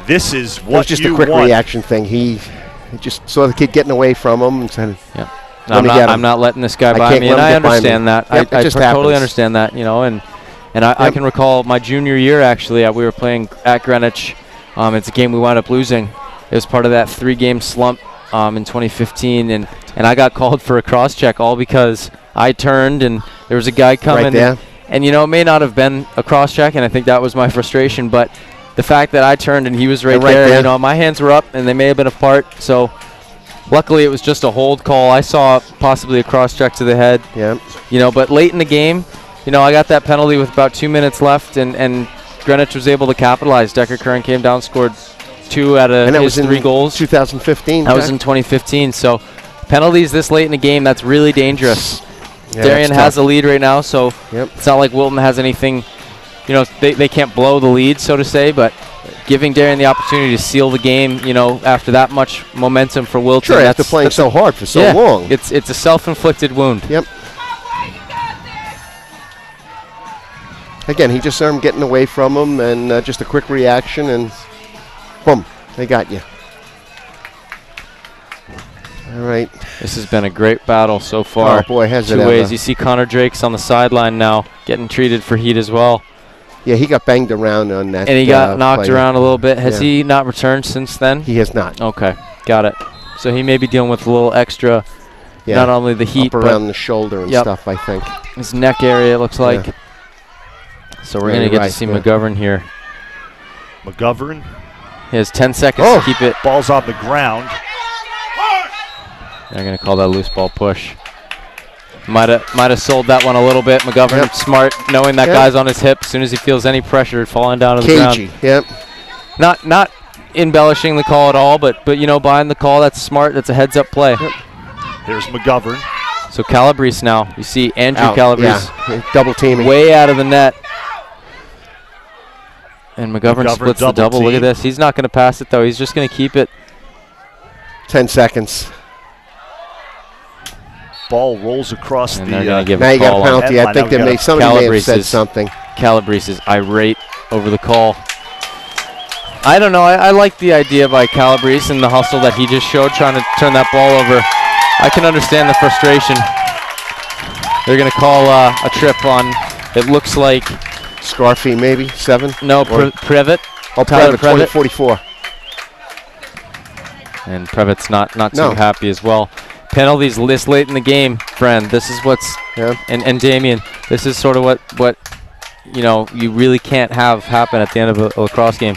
This is what you want. It was just a quick reaction thing. He just saw the kid getting away from him and said, I'm not letting this guy by me, and I understand that. Yep, I totally understand that, and I can recall my junior year, actually, we were playing at Greenwich. It's a game we wound up losing. It was part of that 3-game slump in 2015, and I got called for a cross-check all because I turned, and there was a guy coming. Right there. And, it may not have been a cross-check, and I think that was my frustration, but the fact that I turned and he was right there, my hands were up, and they may have been apart, so luckily it was just a hold call. I saw possibly a cross-check to the head. Yeah. But late in the game, I got that penalty with about 2 minutes left, and Greenwich was able to capitalize. Decker Curran came down, scored 2 out of his 3 goals. 2015. That was in 2015. So penalties this late in the game, that's really dangerous. Yeah, Darien has a lead right now, so it's not like Wilton has anything. They can't blow the lead, so to say, but giving Darien the opportunity to seal the game, after that much momentum for Wilton. Sure, after playing so hard for so long. It's a self-inflicted wound. Yep. Again, he just saw him getting away from him, and just a quick reaction, and boom, they got you. All right. This has been a great battle so far. Oh, boy, has it ever. 2 ways. You see Connor Drake's on the sideline now, getting treated for heat as well. Yeah, he got banged around on that. And he got knocked around a little bit. Has he not returned since then? He has not. Okay, got it. So he may be dealing with a little extra, not only the heat, up around the shoulder and stuff, I think. His neck area, it looks like. So we're going to get to see McGovern here. McGovern. He has 10 seconds to keep it. Ball's on the ground. They're going to call that loose ball push. Might have sold that one a little bit. McGovern, smart, knowing that guy's on his hip. As soon as he feels any pressure falling down to the ground. Yep. Not embellishing the call at all, but behind the call, that's smart. That's a heads-up play. Yep. Here's McGovern. So Calabrese now. You see Andrew Calabrese. Double teaming. Way out of the net. And McGovern splits the double. Look at this. He's not going to pass it, though. He's just going to keep it. 10 seconds. Ball rolls across and the. They're going to give now a you got call a penalty. I think somebody may have said something. Calabrese is irate over the call. I don't know. I like the idea by Calabrese and the hustle that he just showed, trying to turn that ball over. I can understand the frustration. They're going to call a trip on. It looks like. Scarfy, maybe 7. No, Previtt. Oh, Tyler Previtt. 44. And Previtt's not too happy as well. Penalties this late in the game, friend. This is what's and Damien. This is sort of what you really can't have happen at the end of a lacrosse game.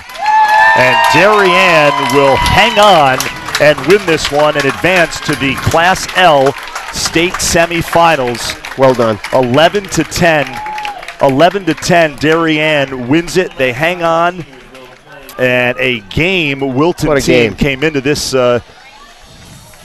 And Darien will hang on and win this one and advance to the Class L state semifinals. Well done. 11-10. 11-10. Darien wins it. They hang on. And a game. Wilton team came into this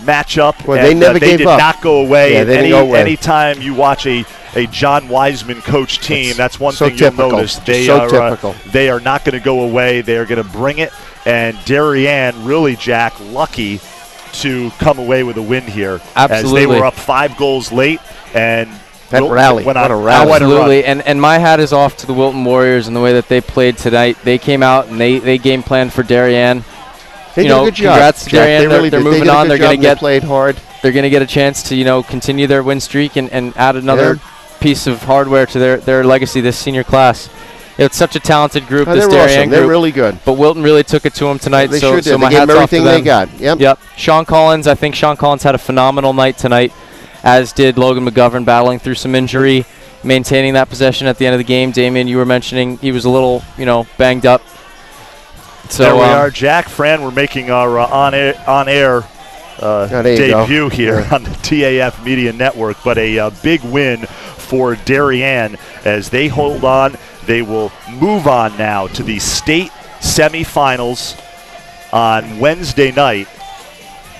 matchup. Well, and, they never they gave did up. not go away. Yeah, they didn't go away. Anytime you watch a John Wiseman coach team, that's one so thing typical. you'll notice. Typical. They are not going to go away. They are going to bring it. And Darien, really, Jack, lucky to come away with a win here. Absolutely. As they were up 5 goals late, and that Wilton rally. went What on, a rally. Absolutely, and my hat is off to the Wilton Warriors and the way that they played tonight. They came out and they game planned for Darien. They did a good job. Congrats to Darien. They're moving on. They're going to get played hard. They're going to get a chance to continue their win streak and add another piece of hardware to their legacy this senior class. It's such a talented group. This They're Darien awesome. group. They're really good. But Wilton really took it to them tonight. They so sure did. my They gave hat's them off to everything them. they got. Yep. Sean Collins. I think Sean Collins had a phenomenal night tonight, as did Logan McGovern, battling through some injury, maintaining that possession at the end of the game. Damien, you were mentioning he was a little, banged up. So there we are, Jack. Fran, we're making our on-air debut here on the TAF Media Network, but a big win for Darien as they hold on. They will move on now to the state semifinals on Wednesday night.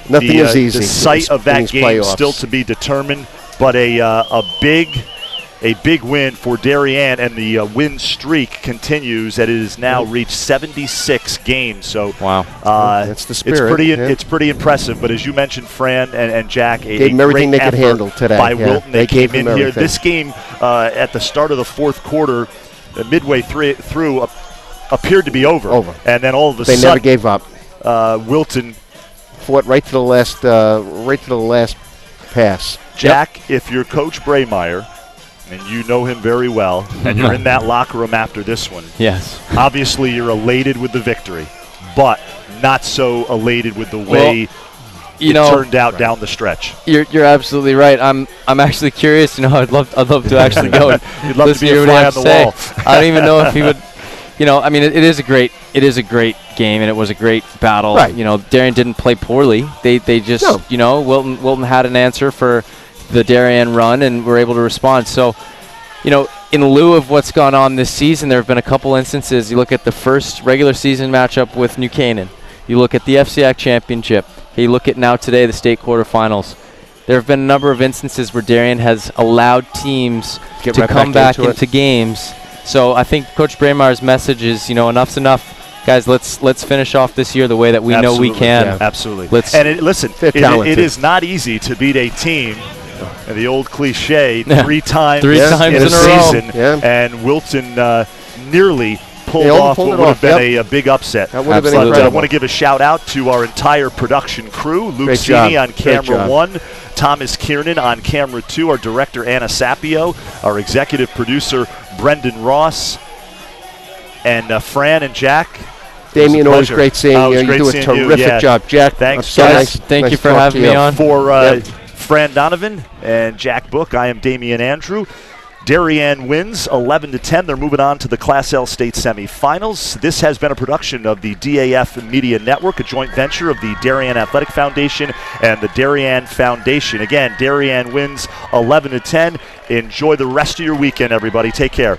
Nothing is easy. The site of that game playoffs. still to be determined, but a big win for Darien, and the win streak continues. That it has now reached 76 games. So wow, that's the spirit. It's pretty impressive. But as you mentioned, Fran and Jack, gave them everything they could handle today. By Wilton, they came in here. Everything. This game at the start of the fourth quarter, midway through, appeared to be over. And then all of a sudden, they never gave up. Wilton fought right to the last pass. Jack, if you're Coach Braymeyer, and you know him very well, and you're in that locker room after this one. Yes. Obviously, you're elated with the victory, but not so elated with the way it turned out down the stretch. You're absolutely right. I'm actually curious. I'd love to actually go and You'd love to be a fly on the wall. I don't even know if he would. It is a great game, and it was a great battle. Right. Darien didn't play poorly. They just Wilton had an answer for the Darien run and were able to respond. So, in lieu of what's gone on this season, there have been a couple instances. You look at the first regular season matchup with New Canaan. You look at the FCAC championship. You look at now today the state quarterfinals. There have been a number of instances where Darien has allowed teams to come back into games. So I think Coach Braemeyer's message is, enough's enough. Guys, let's finish off this year the way that we know we can. Yeah, absolutely. It is not easy to beat a team. And the old cliche, three times in a season, and Wilton nearly pulled off what would have been a big upset. That would have been incredible. I want to give a shout out to our entire production crew: Luke Cini on camera 1, Thomas Kiernan on camera 2, our director Anna Sapio, our executive producer Brendan Ross, and Fran and Jack. Damien, always great seeing you. You do a terrific job, Jack. Thanks, guys. Thank you for having me on. For Fran Donovan and Jack Book, I am Damian Andrew. Darien wins 11-10. They're moving on to the Class L state semifinals. This has been a production of the DAF Media Network, a joint venture of the Darien Athletic Foundation and the Darien Foundation. Again, Darien wins 11-10. Enjoy the rest of your weekend, everybody. Take care.